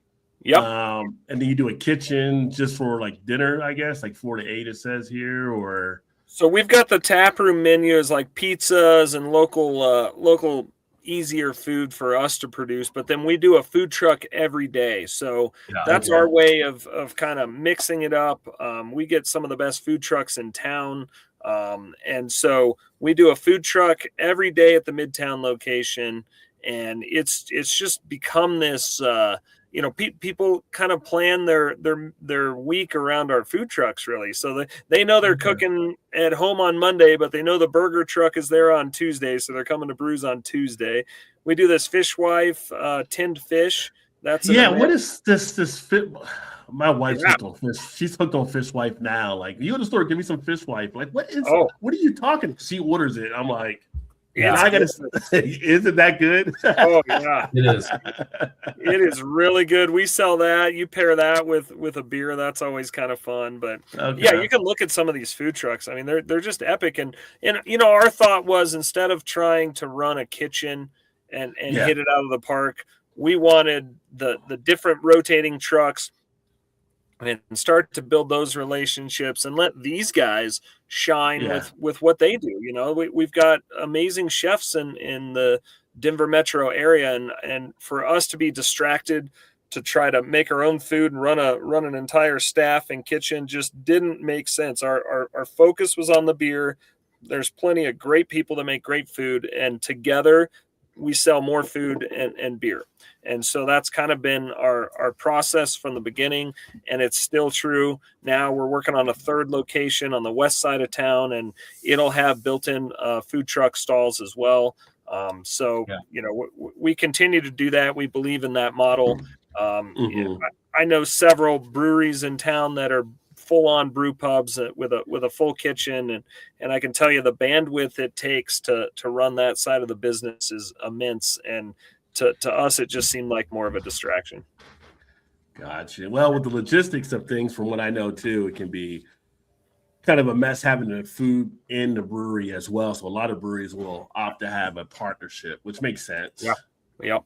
Yep. And then you do a kitchen just for like dinner, I guess, like 4 to 8 it says here, or. So we've got the tap room menus like pizzas and local easier food for us to produce, but then we do a food truck every day. So that's our way of kind of mixing it up. We get some of the best food trucks in town. And so we do a food truck every day at the Midtown location, and it's just become this, people kind of plan their week around our food trucks, really. So they know they're cooking at home on Monday, but they know the burger truck is there on Tuesday, so they're coming to Bruz on Tuesday. We do this Fishwife tinned fish. That's what is this fit? My wife's hooked on fish. She's hooked on Fishwife now. Like, you go to the store, give me some Fishwife. Like, what are you talking? She orders it. I'm like, I gotta say, is it that good? Oh yeah, it is. It is really good. We sell that. You pair that with a beer. That's always kind of fun. But you can look at some of these food trucks. I mean, they're just epic. And our thought was, instead of trying to run a kitchen and hit it out of the park, we wanted the different rotating trucks and start to build those relationships and let these guys shine with what they do. We've got amazing chefs in the Denver metro area, and for us to be distracted to try to make our own food and run an entire staff and kitchen just didn't make sense. Our focus was on the beer. There's plenty of great people that make great food, and together we sell more food and beer. And so that's kind of been our process from the beginning, and it's still true. Now we're working on a third location on the west side of town, and it'll have built-in food truck stalls as well. We continue to do that. We believe in that model. I know several breweries in town that are full-on brew pubs with a full kitchen, and I can tell you the bandwidth it takes to run that side of the business is immense, and to us it just seemed like more of a distraction. Gotcha. Well, with the logistics of things, from what I know too, it can be kind of a mess having the food in the brewery as well. So a lot of breweries will opt to have a partnership, which makes sense. Yeah.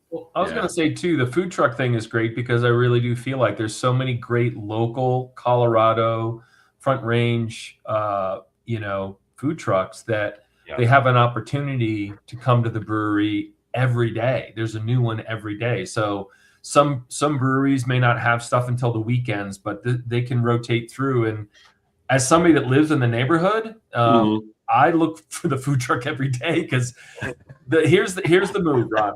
Well, I was going to say too, the food truck thing is great, because I really do feel like there's so many great local Colorado Front Range, food trucks that they have an opportunity to come to the brewery every day. There's a new one every day. So some breweries may not have stuff until the weekends, but they can rotate through. And as somebody that lives in the neighborhood, I look for the food truck every day, because here's the move, Rob.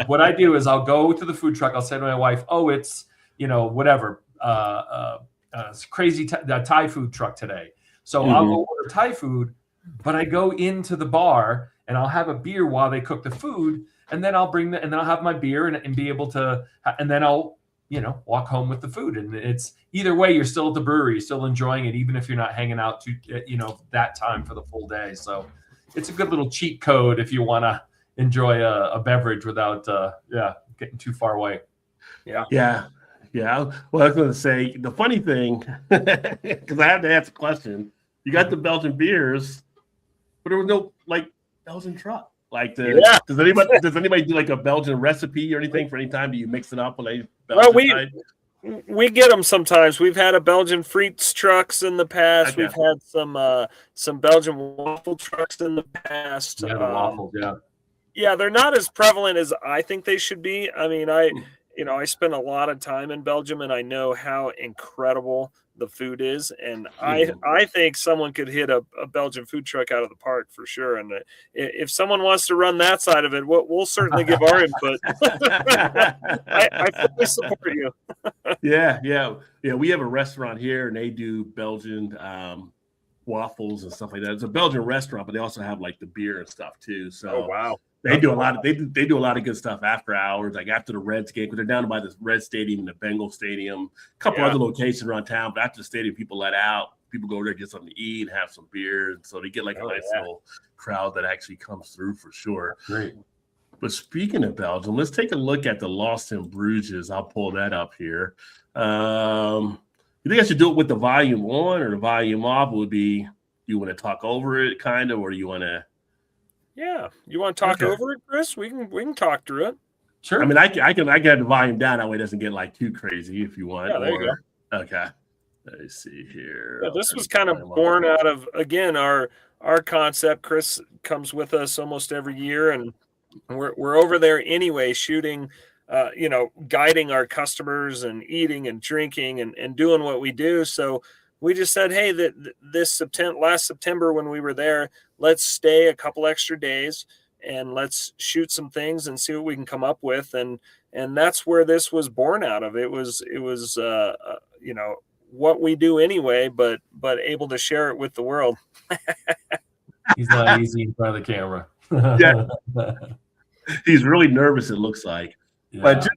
What I do is I'll go to the food truck. I'll say to my wife, "Oh, it's whatever, it's crazy Thai food truck today." So I'll go order Thai food, but I go into the bar and I'll have a beer while they cook the food, and then I'll and then I'll have my beer and be able to, and then I'll walk home with the food. And it's either way, you're still at the brewery, you're still enjoying it, even if you're not hanging out that time for the full day. So it's a good little cheat code if you want to enjoy a beverage without getting too far away. Yeah. Well, I was going to say, the funny thing, because I have to ask a question, you got the Belgian beers, but there was no Belgian truck. Does anybody do like a Belgian recipe or anything for any time? Do you mix it up with a Belgian we get them sometimes. We've had a Belgian frites trucks in the past. Okay. We've had some Belgian waffle trucks in the past. Yeah, the waffles, yeah, they're not as prevalent as I think they should be. I mean, I spent a lot of time in Belgium, and I know how incredible the food is. And I think someone could hit a Belgian food truck out of the park for sure. And if someone wants to run that side of it, we'll certainly give our input. I fully support you. Yeah. We have a restaurant here, and they do Belgian waffles and stuff like that. It's a Belgian restaurant, but they also have like the beer and stuff too. So wow. They do a lot of good stuff after hours, like after the Reds game, because they're down by the Red Stadium and the Bengal Stadium, a couple other locations around town. But after the stadium, people let out. People go there, get something to eat, have some beer, and so they get like a nice little crowd that actually comes through for sure. Great. But speaking of Belgium, let's take a look at the Lost in Bruges. I'll pull that up here. You think I should do it with the volume on or the volume off? Would be, you want to talk over it, kind of, or you want to? Yeah, you want to talk over it, Chris? We can talk through it. Sure. I mean, I can have the volume down, that way it doesn't get like too crazy if you want. Yeah, there you go. Okay. Let me see here. Yeah, this was kind of born out of, again, our concept. Chris comes with us almost every year, and we're over there anyway, shooting, guiding our customers and eating and drinking and doing what we do. So we just said, hey, last September when we were there, let's stay a couple extra days and let's shoot some things and see what we can come up with. And that's where this was born out of. It was what we do anyway, but able to share it with the world. He's not easy in front of the camera. Yeah. He's really nervous, it looks like. Yeah. But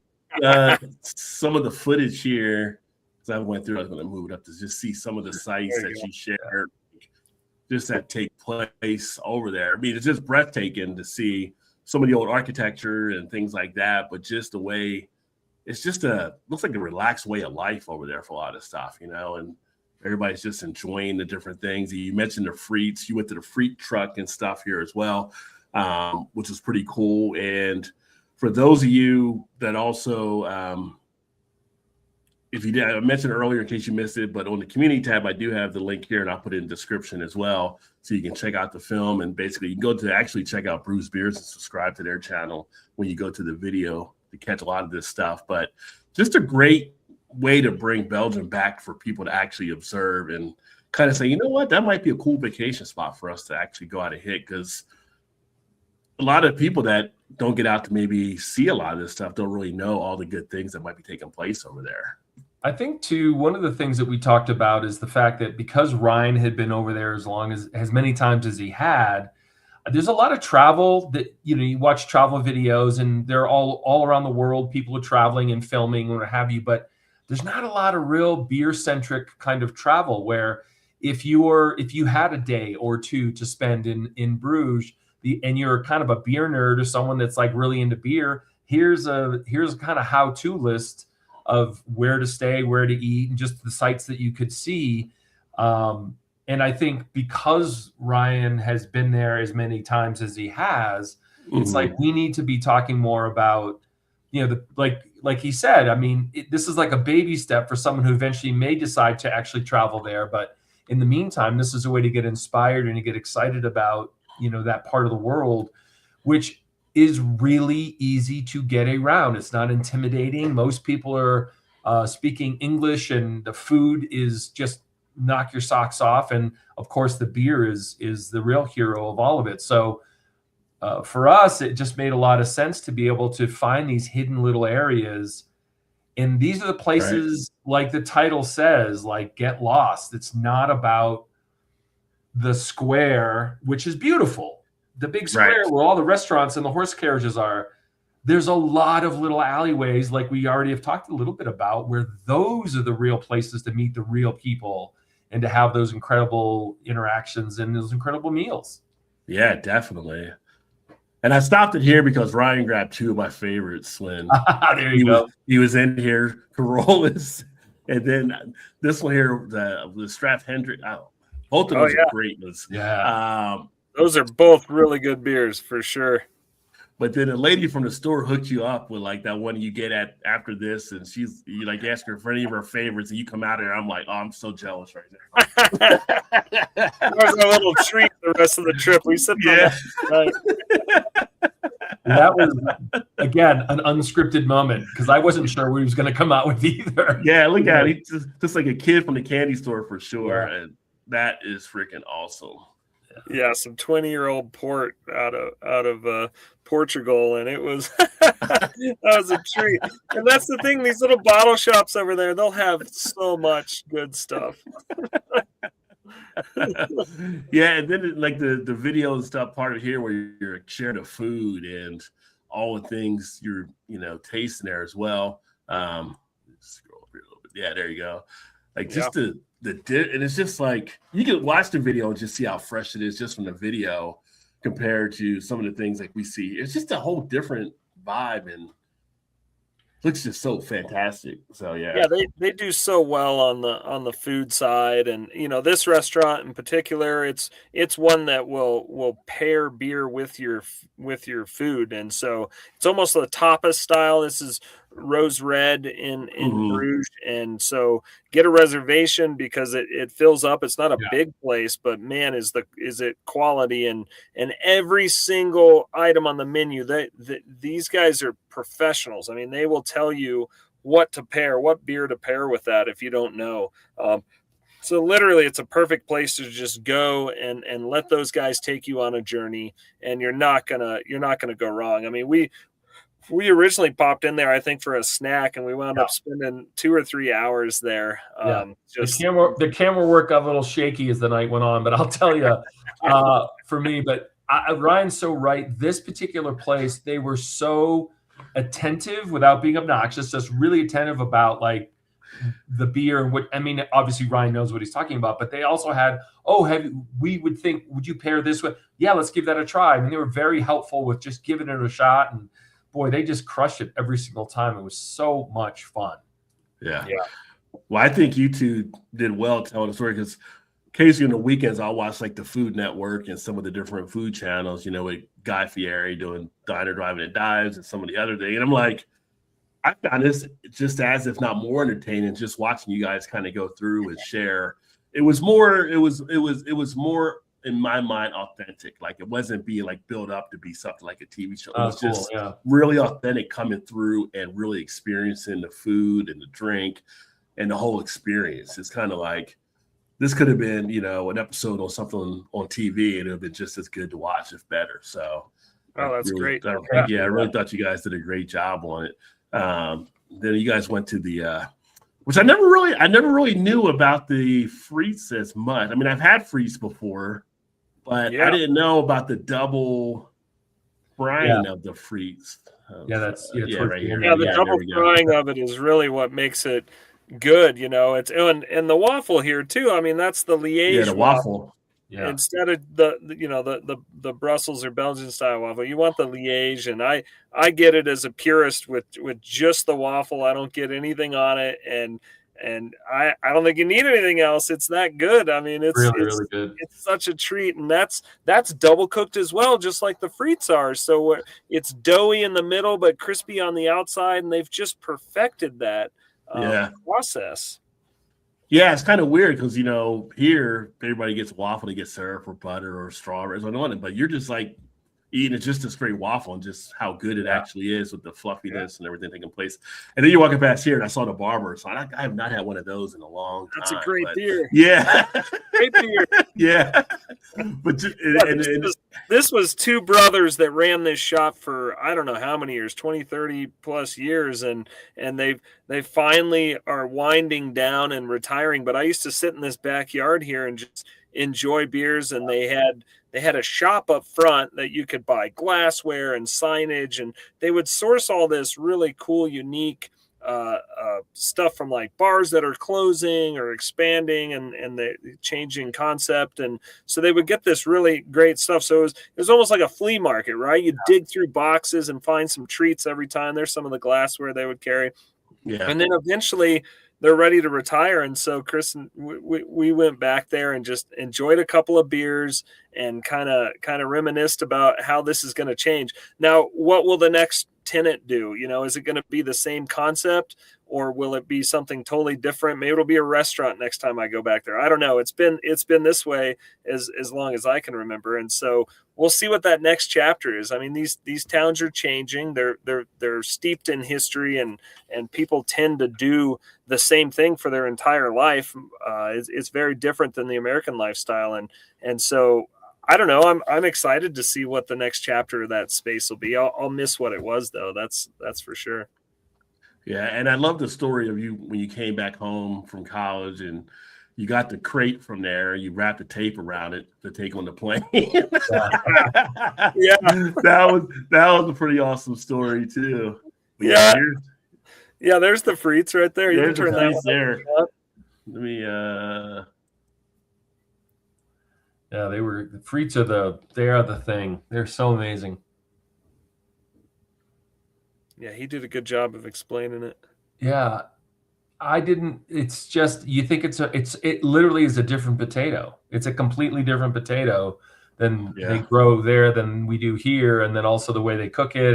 just, some of the footage here, because I went through, I was going to move it up to just see some of the sites that you shared, just that take place over there. I mean, it's just breathtaking to see some of the old architecture and things like that, but just the way, it's just looks like a relaxed way of life over there for a lot of stuff, and everybody's just enjoying the different things. You mentioned the frites. You went to the frite truck and stuff here as well, which was pretty cool. And for those of you that also, if you did, I mentioned earlier in case you missed it, but on the community tab, I do have the link here, and I'll put it in the description as well, so you can check out the film. And basically, you can go to actually check out Bruz Beers and subscribe to their channel when you go to the video to catch a lot of this stuff. But just a great way to bring Belgium back for people to actually observe and kind of say, you know what, that might be a cool vacation spot for us to actually go out and hit, because a lot of people that don't get out to maybe see a lot of this stuff don't really know all the good things that might be taking place over there. I think too, one of the things that we talked about is the fact that because Ryan had been over there as many times as he had, there's a lot of travel that, you watch travel videos and they're all around the world. People are traveling and filming and what have you, but there's not a lot of real beer centric kind of travel where if you had a day or two to spend in Bruges and you're kind of a beer nerd or someone that's like really into beer, here's a kind of how-to list of where to stay, where to eat, and just the sites that you could see. And I think because Ryan has been there as many times as he has, it's like we need to be talking more about, like he said, I mean, this is like a baby step for someone who eventually may decide to actually travel there. But in the meantime, this is a way to get inspired and to get excited about, that part of the world, which is really easy to get around. It's not intimidating. Most people are speaking English, and the food is just knock your socks off. And of course, the beer is the real hero of all of it. So for us, it just made a lot of sense to be able to find these hidden little areas. And these are the places, like the title says, like get lost. It's not about the square, which is beautiful. The big square where all the restaurants and the horse carriages are. There's a lot of little alleyways, like we already have talked a little bit about, where those are the real places to meet the real people and to have those incredible interactions and those incredible meals. Yeah, definitely. And I stopped it here because Ryan grabbed two of my favorites when there you go. He was in here, Corollas, and then this one here, the Straff Hendrick. Both of those are great ones. Yeah. Those are both really good beers for sure. But then a lady from the store hooked you up with like that one you get at after this, and you like ask her for any of her favorites, and you come out there. I'm like, oh, I'm so jealous right now. That was a little treat the rest of the trip. We said, that was again an unscripted moment because I wasn't sure what he was going to come out with either. Yeah, look at it. He's just like a kid from the candy store for sure, and that is freaking awesome. Yeah, some 20-year-old port out of Portugal, and it was that was a treat. And that's the thing; these little bottle shops over there, they'll have so much good stuff. Yeah, and then like the video and stuff part of here where you're sharing the food and all the things you're tasting there as well. Scroll up here a little bit. Yeah, there you go. Like just and it's just like you can watch the video and just see how fresh it is just from the video compared to some of the things like we see. It's just a whole different vibe and looks just so fantastic. So yeah, they do so well on the food side, and this restaurant in particular, it's one that will pair beer with your food, and so it's almost a tapas style. This is Rose Red in Bruges, and so get a reservation because it fills up. It's not a big place, but man, is it quality, and every single item on the menu. These guys are professionals. I mean, they will tell you what beer to pair with that if you don't know. So literally, it's a perfect place to just go and let those guys take you on a journey, and you're not gonna go wrong. I mean, we originally popped in there, I think, for a snack, and we wound up spending 2 or 3 hours there. The camera work got a little shaky as the night went on, but I'll tell you, for me, but Ryan's so right. This particular place, they were so attentive without being obnoxious, just really attentive about like the beer and what, I mean, obviously Ryan knows what he's talking about, but they also had, would you pair this with? Yeah, let's give that a try. I mean, they were very helpful with just giving it a shot, and boy, they just crushed it every single time. It was so much fun. Yeah. Well, I think you two did well telling the story because occasionally on the weekends I'll watch like the Food Network and some of the different food channels, with Guy Fieri doing Diner Driving and Dives and some of the other things. And I'm like, I found this just as if not more entertaining, just watching you guys kind of go through and share. It was more in my mind authentic. Like it wasn't being like built up to be something like a TV show. It was just really authentic coming through and really experiencing the food and the drink and the whole experience. It's kind of like this could have been, an episode on something on TV and it would have been just as good to watch, if better. So that's great. I really thought you guys did a great job on it. Then you guys went to the which I never really knew about the frites as much. I mean, I've had frites before, but I didn't know about the double frying of the frites. Right here. The double frying of it is really what makes it good. It's and the waffle here too. I mean, that's the Liège waffle. Yeah. Instead of the Brussels or Belgian style waffle, you want the Liège, and I get it as a purist with just the waffle. I don't get anything on it, and I don't think you need anything else. It's that good. I mean, it's really good. It's such a treat, and that's double cooked as well, just like the frites are. So it's doughy in the middle but crispy on the outside, and they've just perfected that process. Yeah, it's kind of weird because, here everybody gets waffle to get syrup or butter or strawberries on it, but you're just like eating just a straight waffle and just how good it actually is with the fluffiness and everything taking place. And then you're walking past here and I saw the barber. So I have not had one of those in a long time. That's a great beer. Yeah. Great beer. Yeah. But this was two brothers that ran this shop for, I don't know how many years, 20, 30 plus years. And they finally are winding down and retiring. But I used to sit in this backyard here and just enjoy beers. And they had a shop up front that you could buy glassware and signage, and they would source all this really cool, unique stuff from like bars that are closing or expanding and the changing concept. And so they would get this really great stuff. So it was almost like a flea market, right? You dig through boxes and find some treats every time. There's some of the glassware they would carry. Yeah. And then eventually they're ready to retire. And so Chris and we went back there and just enjoyed a couple of beers and kind of reminisced about how this is going to change. Now, what will the next tenant do? You know, is it going to be the same concept, or will it be something totally different? Maybe it'll be a restaurant next time I go back there. I don't know. It's been this way as long as I can remember. And so we'll see what that next chapter is. I mean, these towns are changing. They're steeped in history, and people tend to do the same thing for their entire life. It's very different than the American lifestyle. And so I don't know. I'm excited to see what the next chapter of that space will be. I'll miss what it was, though. That's for sure. Yeah, and I love the story of you when you came back home from college and you got the crate from there. You wrapped the tape around it to take on the plane. Yeah, that was a pretty awesome story too. But yeah. There's the frites right there. You can turn that one there. Let me. Yeah, the frites are the thing. They're so amazing. Yeah, he did a good job of explaining it. Yeah, I didn't. It's just, you think it literally is a different potato. It's a completely different potato than they grow there than we do here, and then also the way they cook it,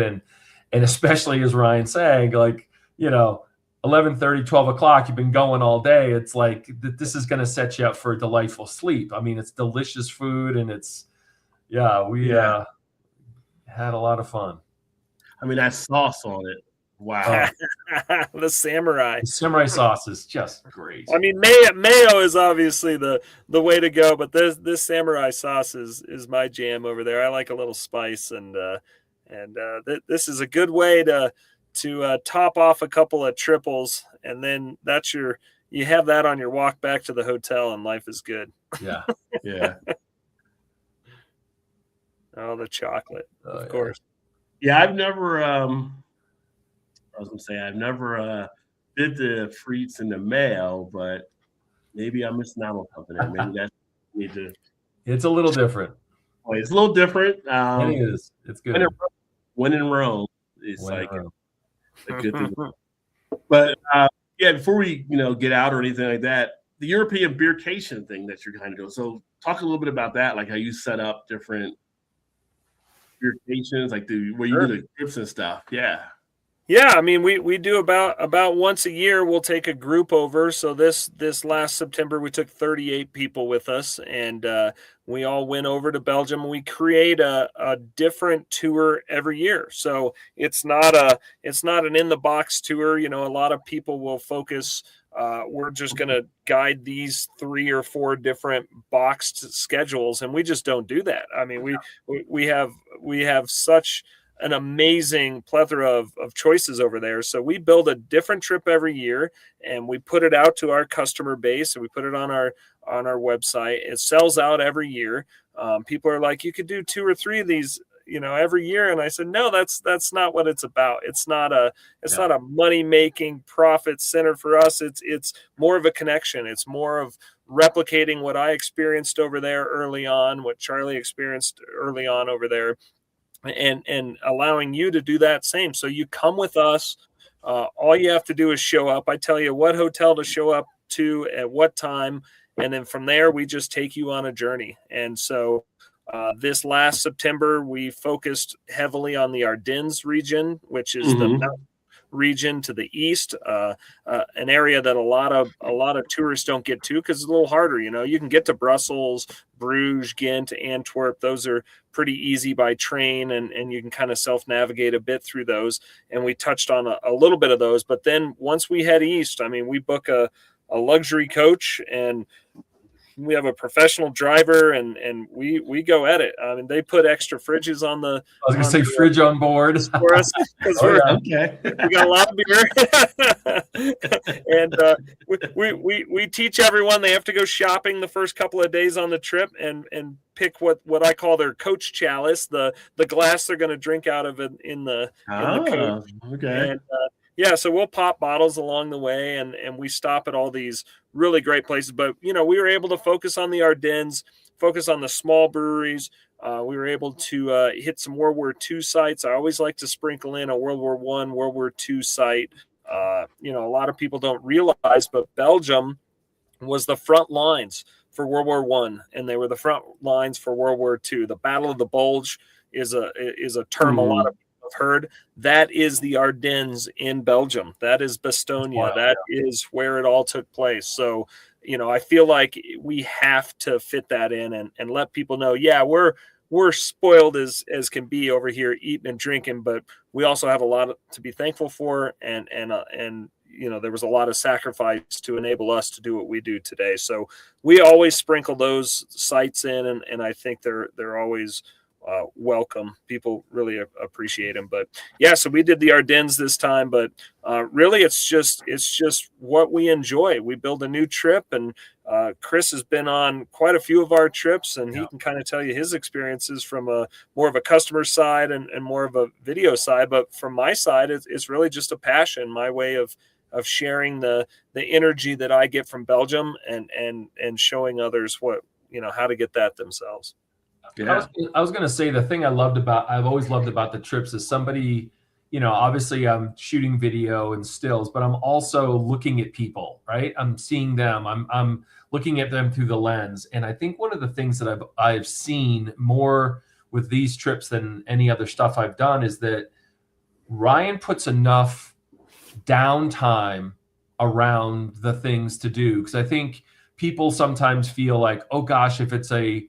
and especially as Ryan's saying, like, you know, 11:30, 12 o'clock, you've been going all day. It's like this is going to set you up for a delightful sleep. I mean, it's delicious food, and we had a lot of fun. I mean, that sauce on it. Wow. The samurai sauce is just great. I mean, mayo is obviously the way to go, but this samurai sauce is my jam over there. I like a little spice, and this is a good way to top off a couple of triples, and then you have that on your walk back to the hotel, and life is good. Yeah. Yeah. Oh, the chocolate, of course. Yeah, I've never did the frites in the mayo, but maybe I'm missing out on something there. Maybe that's need to. It's a little different. Well, it's a little different. It is. It's good. When in Rome, it's like a good thing. But before we get out or anything like that, the European beercation thing that you're kind of doing. So talk a little bit about that, like how you set up different beercations, like where you do the trips and stuff. Yeah, I mean, we do about once a year. We'll take a group over. So this last September, we took 38 people with us, and we all went over to Belgium. We create a different tour every year. So it's not an in the box tour. You know, a lot of people will focus. We're just going to guide these 3 or 4 different boxed schedules, and we just don't do that. I mean, we have such an amazing plethora of choices over there. So we build a different trip every year, and we put it out to our customer base, and we put it on our website. It sells out every year. People are like, you could do 2 or 3 of these, every year. And I said, no, that's not what it's about. It's not a money-making profit center for us. It's more of a connection. It's more of replicating what I experienced over there early on, what Charlie experienced early on over there, and allowing you to do that same. So you come with us. All you have to do is show up. I tell you what hotel to show up to at what time. And then from there, we just take you on a journey. And so this last September, we focused heavily on the Ardennes region, which is the region to the east, an area that a lot of tourists don't get to because it's a little harder. You can get to Brussels, Bruges, Ghent, Antwerp. Those are pretty easy by train, and you can kind of self-navigate a bit through those. And we touched on a little bit of those. But then once we head east, I mean, we book a luxury coach, and we have a professional driver, and we go at it. I mean, they put extra fridges on the. I was going to say fridge on board for us because Okay. we got a lot of beer, and we teach everyone they have to go shopping the first couple of days on the trip and pick what I call their coach chalice, the glass they're going to drink out of it in the coach. Okay. And, yeah, so we'll pop bottles along the way, and we stop at all these really great places. But, we were able to focus on the Ardennes, focus on the small breweries. We were able to hit some World War II sites. I always like to sprinkle in a World War I, World War II site. A lot of people don't realize, but Belgium was the front lines for World War I, and they were the front lines for World War II. The Battle of the Bulge is a term a lot of have heard. That is the Ardennes in Belgium. That is Bastogne. Wow. That is where it all took place. So, I feel like we have to fit that in and let people know, yeah, we're spoiled as can be over here eating and drinking, but we also have a lot to be thankful for. And there was a lot of sacrifice to enable us to do what we do today. So we always sprinkle those sites in, and I think they're always welcome. People really appreciate them. But yeah, so we did the Ardennes this time, but really it's just what we enjoy. We build a new trip, and Chris has been on quite a few of our trips, and he can kind of tell you his experiences from a more of a customer side and more of a video side. But from my side, it's really just a passion, my way of sharing the energy that I get from Belgium and showing others what, how to get that themselves. Yeah. I was going to say the thing I've always loved about the trips is somebody, obviously I'm shooting video and stills, but I'm also looking at people, right? I'm seeing them. I'm looking at them through the lens. And I think one of the things that I've seen more with these trips than any other stuff I've done is that Ryan puts enough downtime around the things to do. Because I think people sometimes feel like, oh gosh, if it's a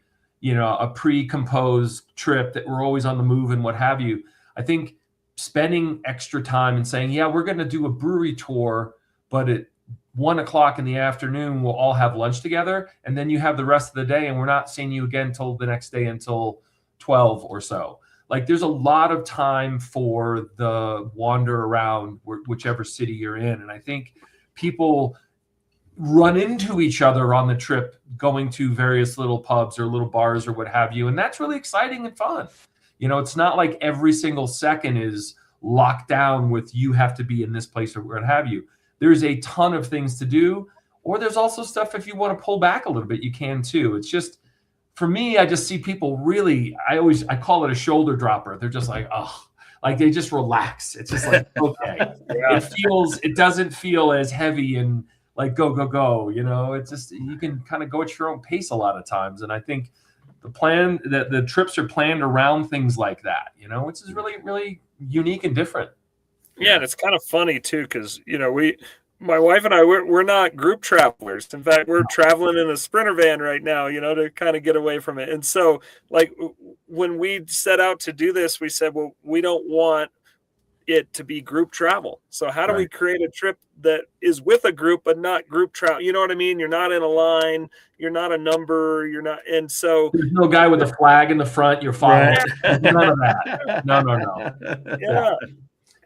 pre-composed trip that we're always on the move and what have you. I think spending extra time and saying, yeah, we're going to do a brewery tour, but at 1:00 in the afternoon, we'll all have lunch together. And then you have the rest of the day, and we're not seeing you again till the next day until 12 or so. Like, there's a lot of time for the wander around whichever city you're in. And I think people run into each other on the trip, going to various little pubs or little bars or what have you. And that's really exciting and fun. It's not like every single second is locked down with you have to be in this place or what have you. There's a ton of things to do, or there's also stuff if you want to pull back a little bit, you can too. It's just, for me, I just see people really, I call it a shoulder dropper. They're just like, oh, like they just relax. It's just like, okay. It doesn't feel as heavy and like go. It's just, you can kind of go at your own pace a lot of times. And I think the trips are planned around things like that, which is really, really unique and different. Yeah. And it's kind of funny too, because, my wife and I, we're not group travelers. In fact, we're traveling in a Sprinter van right now, to kind of get away from it. And so, like, when we set out to do this, we said, well, we don't want it to be group travel. So how do we create a trip that is with a group, but not group travel? You know what I mean? You're not in a line. You're not a number. You're not. And so there's no guy with a flag in the front. You're following. Right. None of that. No. Yeah.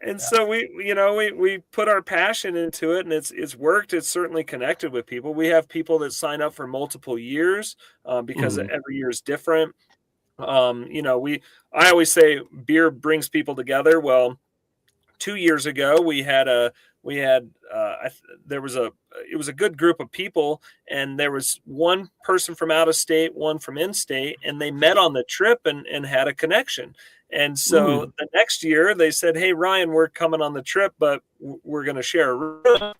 And so we put our passion into it, and it's worked. It's certainly connected with people. We have people that sign up for multiple years because every year is different. I always say beer brings people together. Well, 2 years ago it was a good group of people, and there was one person from out of state, one from in state, and they met on the trip and had a connection. And so the next year they said, "Hey, Ryan, we're coming on the trip, but we're going to share a room."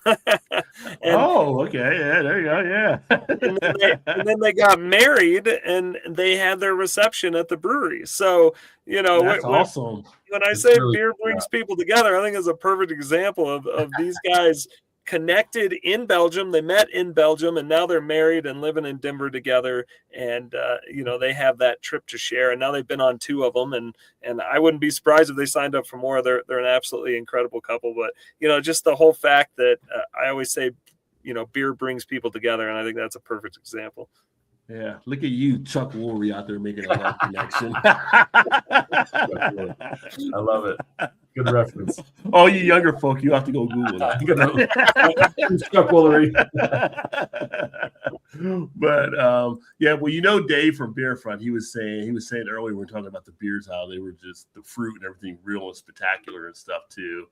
Okay. Yeah, there you go. Yeah. and then they got married and they had their reception at the brewery. So, That's awesome. when I It's say really beer brings people together, I think it's a perfect example of these guys connected in Belgium. They met in Belgium, and now they're married and living in Denver together. And they have that trip to share. And now they've been on 2 of them, and I wouldn't be surprised if they signed up for more. They're an absolutely incredible couple. But just the whole fact that I always say, beer brings people together, and I think that's a perfect example. Yeah, look at you, Chuck Woolery, out there making a love connection. I love it. Good reference. All you younger folk, you have to go Google that. Chuck Woolery. But well, Dave from Beerfront, he was saying earlier when we were talking about the beers, how they were just the fruit and everything real and spectacular and stuff too.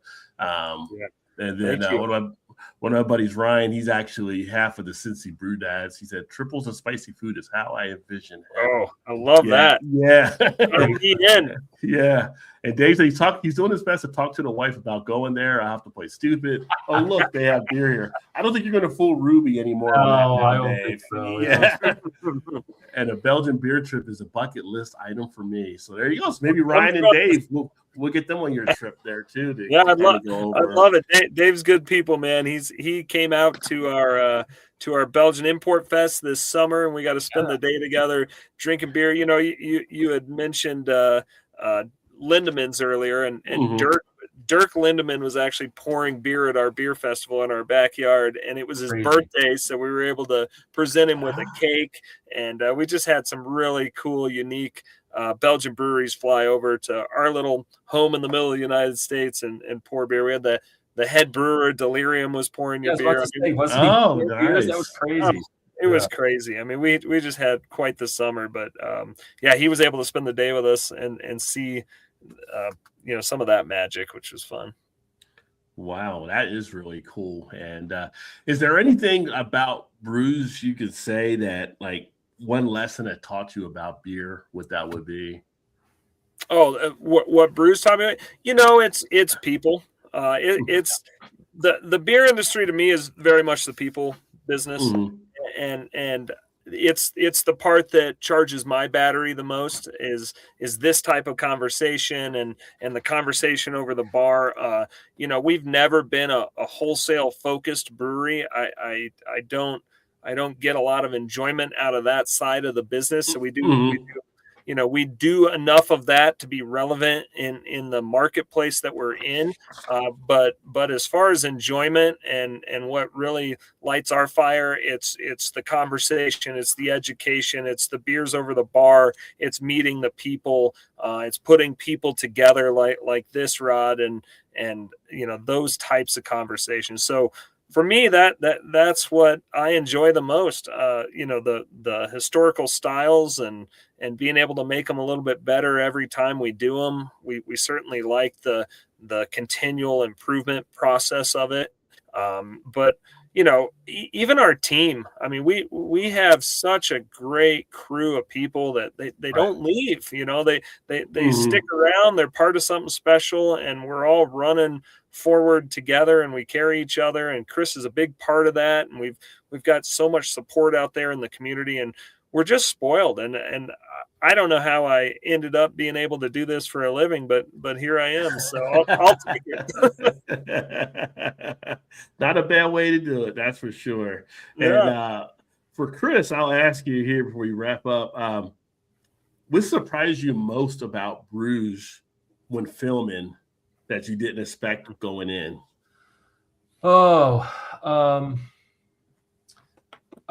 And then one of my buddies, Ryan, he's actually half of the Cincy Brew Dads. He said triples of spicy food is how I envision. Oh, I love that. Yeah. Yeah. And Dave said he's doing his best to talk to the wife about going there. I have to play stupid. Oh, look, they have beer here. I don't think you're going to fool Ruby anymore. I don't think so. Yeah. And a Belgian beer trip is a bucket list item for me. So there you go. So maybe Ryan and Dave, we'll get them on your trip there too. I'd love it. Dave's good people, man. He came out to our Belgian Import Fest this summer, and we got to spend the day together drinking beer. You had mentioned Lindemans earlier, and Dirk Lindemann was actually pouring beer at our beer festival in our backyard, and it was his birthday, so we were able to present him with a cake, and we just had some really cool, unique Belgian breweries fly over to our little home in the middle of the United States and pour beer. We had the head brewer, Delirium, was pouring your beer. Nice. That was crazy. It was crazy. I mean, we just had quite the summer, but he was able to spend the day with us and see some of that magic, which was fun. Wow, that is really cool. And is there anything about Bruz you could say that, like, one lesson that taught you about beer, what that would be? Oh, what Bruz taught me? It's people. It's the beer industry to me is very much the people business, and it's the part that charges my battery the most is this type of conversation and the conversation over the bar. We've never been a wholesale focused brewery. I don't get a lot of enjoyment out of that side of the business. So we do enough of that to be relevant in the marketplace that we're in. But as far as enjoyment and what really lights our fire, it's the conversation, it's the education, it's the beers over the bar, it's meeting the people, it's putting people together like this, Rod, and those types of conversations. So for me, that's what I enjoy the most. The historical styles and being able to make them a little bit better every time we do them. We certainly like the continual improvement process of it. But even our team. I mean, we have such a great crew of people that they don't leave. They stick around. They're part of something special, and we're all running forward together, and we carry each other. And Chris is a big part of that. And we've got so much support out there in the community, and we're just spoiled. And I don't know how I ended up being able to do this for a living, but here I am. So I'll take it. Not a bad way to do it, that's for sure. Yeah. And for Chris, I'll ask you here before we wrap up. What surprised you most about Bruges when filming that you didn't expect going in? A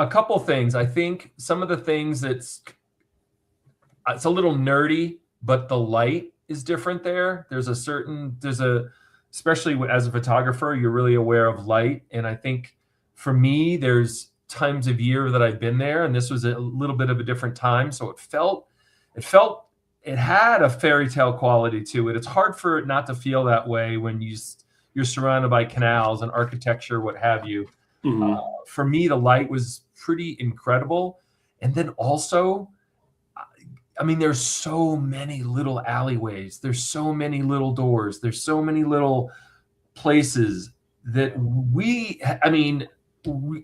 couple things. I think some of the things it's a little nerdy, but the light is different there. Especially as a photographer, you're really aware of light. And I think for me, there's times of year that I've been there, and this was a little bit of a different time. So it had a fairy tale quality to it. It's hard for it not to feel that way when you're surrounded by canals and architecture, what have you. For me, the light was pretty incredible. And then also, I mean, there's so many little alleyways. There's so many little doors. There's so many little places that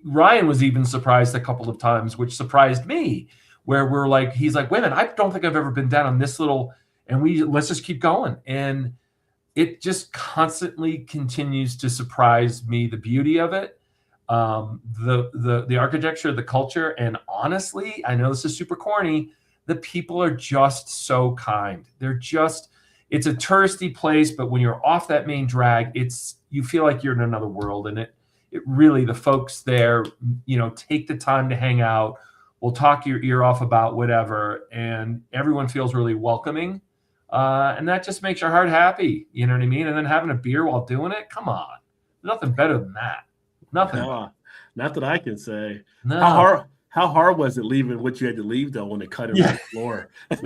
Ryan was even surprised a couple of times, which surprised me, where he's like, wait a minute, I don't think I've ever been down on this little, and let's just keep going. And it just constantly continues to surprise me, the beauty of it, the architecture, the culture, and honestly, I know this is super corny, the people are just so kind. It's a touristy place, but when you're off that main drag, you feel like you're in another world. And it really, the folks there, take the time to hang out. We'll talk your ear off about whatever, and everyone feels really welcoming. And that just makes your heart happy. You know what I mean? And then having a beer while doing it, come on. Nothing better than that. Nothing. No, not that I can say. No. How hard was it leaving what you had to leave, though, when they cut it on the floor? And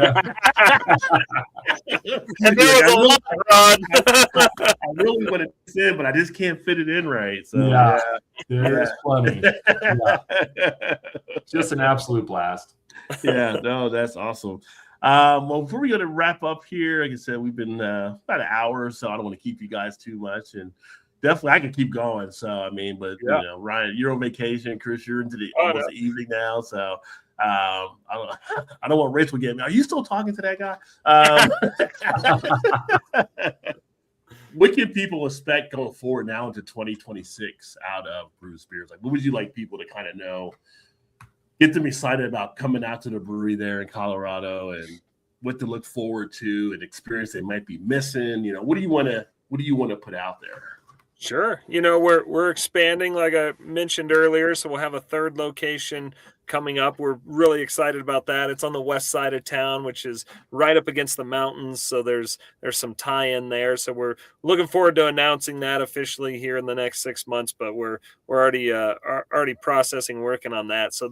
there was a lot, Rod. I really want to fit in, but I just can't fit it in right. So there's plenty. Yeah. Just an absolute blast. Yeah, no, that's awesome. Well, before we go to wrap up here, like I said, we've been about an hour, so I don't want to keep you guys too much. And definitely, I can keep going. So, I mean, but Ryan, you're on vacation. Chris, you're into the almost the evening now. So, I don't want Rachel to get me. Are you still talking to that guy? What can people expect going forward now into 2026 out of Bruz Beers? Like, what would you like people to kind of know? Get them excited about coming out to the brewery there in Colorado, and what to look forward to, and experience they might be missing. What do you want to put out there? Sure. We're expanding, like I mentioned earlier, so we'll have a third location coming up. We're really excited about that. It's on the west side of town, which is right up against the mountains. So there's some tie-in there. So we're looking forward to announcing that officially here in the next 6 months. But we're already processing, working on that. So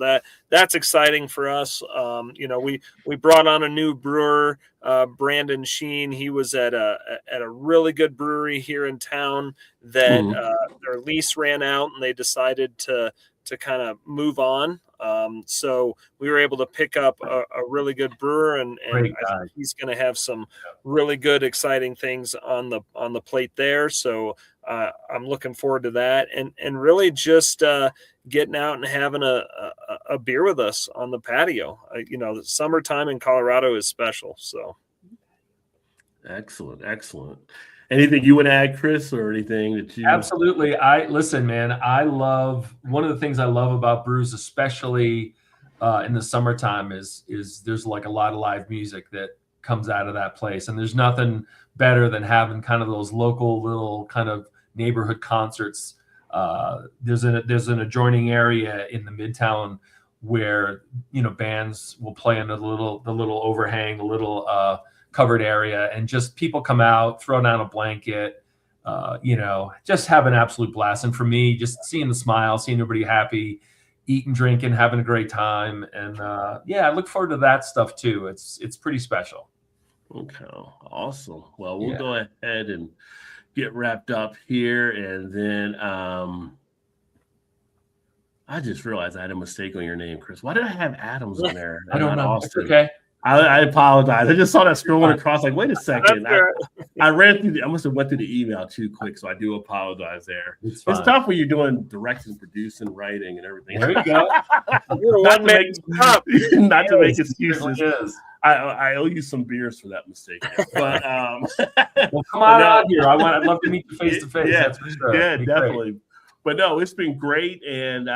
that's exciting for us. We brought on a new brewer, Brandon Sheen. He was at a really good brewery here in town that their lease ran out, and they decided to kind of move on. So we were able to pick up a really good brewer, and I think he's going to have some really good, exciting things on the plate there. So I'm looking forward to that, and really just getting out and having a beer with us on the patio. The summertime in Colorado is special. So excellent. Anything you would add, Chris, or anything that you? Absolutely. Listen, man, one of the things I love about Bruz, especially in the summertime, is there's like a lot of live music that comes out of that place. And there's nothing better than having kind of those local little kind of neighborhood concerts. There's an adjoining area in the Midtown where, bands will play in the little overhang, the little covered area, and just people come out, throw down a blanket, just have an absolute blast. And for me, just seeing the smile, seeing everybody happy, eating, drinking, having a great time. And I look forward to that stuff too. It's pretty special. Okay, awesome. Well, we'll go ahead and get wrapped up here. And then I just realized I had a mistake on your name, Chris. Why did I have Adams in there? I don't know. Austin? It's okay. I apologize. I just saw that scrolling across. Like, wait a second. I ran through. I must have went through the email too quick, so I do apologize there. It's tough when you're doing directing, producing, writing, and everything. There you go. Not to make excuses. I owe you some beers for that mistake. But well, come on out here. I'd love to meet you face to face. That's for sure. Yeah, definitely. Great. But no, it's been great, and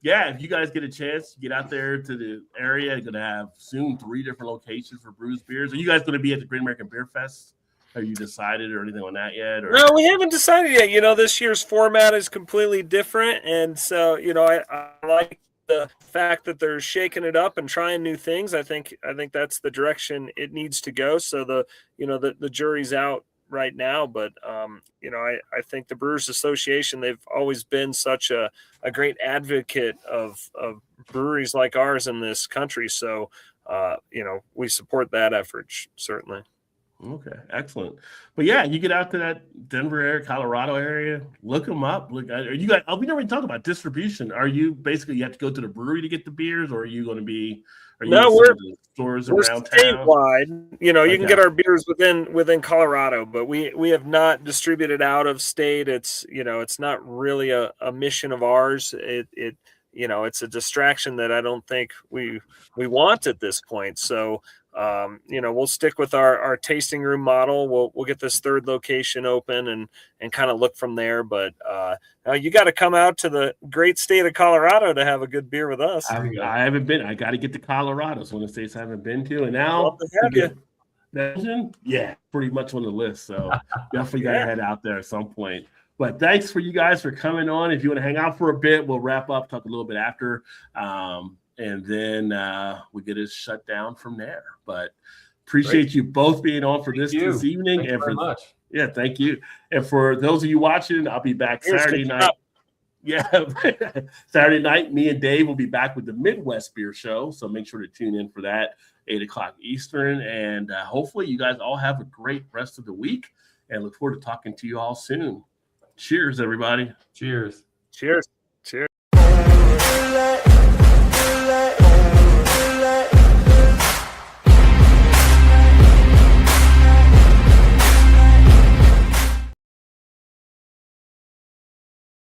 if you guys get a chance to get out there to the area, you're going to have soon 3 different locations for Bruz Beers. Are you guys going to be at the Great American Beer Fest? Have you decided or anything on that yet? Or? No, we haven't decided yet. This year's format is completely different. And so, I like the fact that they're shaking it up and trying new things. I think that's the direction it needs to go. So the jury's out right now, but I think the Brewers Association, they've always been such a great advocate of breweries like ours in this country. So we support that effort, certainly. Okay, excellent. But yeah, you get out to that Denver area, Colorado area, look them up. Look, are you guys? Oh, we never even talk about distribution. Are you basically you have to go to the brewery to get the beers, or are you going to be? Are you No, in some of the stores we're around town? statewide. You know, you can Okay. get our beers within Colorado, but we have not distributed out of state. It's, you know, it's not really a mission of ours. It you know, it's a distraction that I don't think we want at this point. So you know, we'll stick with our tasting room model. We'll get this third location open and kind of look from there. But you got to come out to the great state of Colorado to have a good beer with us. I haven't been. I got to get to Colorado. It's one of the states I haven't been to, and now Love to have you. Belgian, yeah, pretty much on the list. So definitely got to head out there at some point. But thanks for you guys for coming on. If you want to hang out for a bit, we'll wrap up, talk a little bit after. And then we get it shut down from there. But appreciate you both being on for this evening. Thank you very much. Yeah, thank you. And for those of you watching, I'll be back Saturday night. Yeah, Saturday night, me and Dave will be back with the Midwest Beer Show. So make sure to tune in for that, 8 o'clock Eastern. And hopefully you guys all have a great rest of the week and look forward to talking to you all soon. Cheers, everybody. Cheers. Cheers.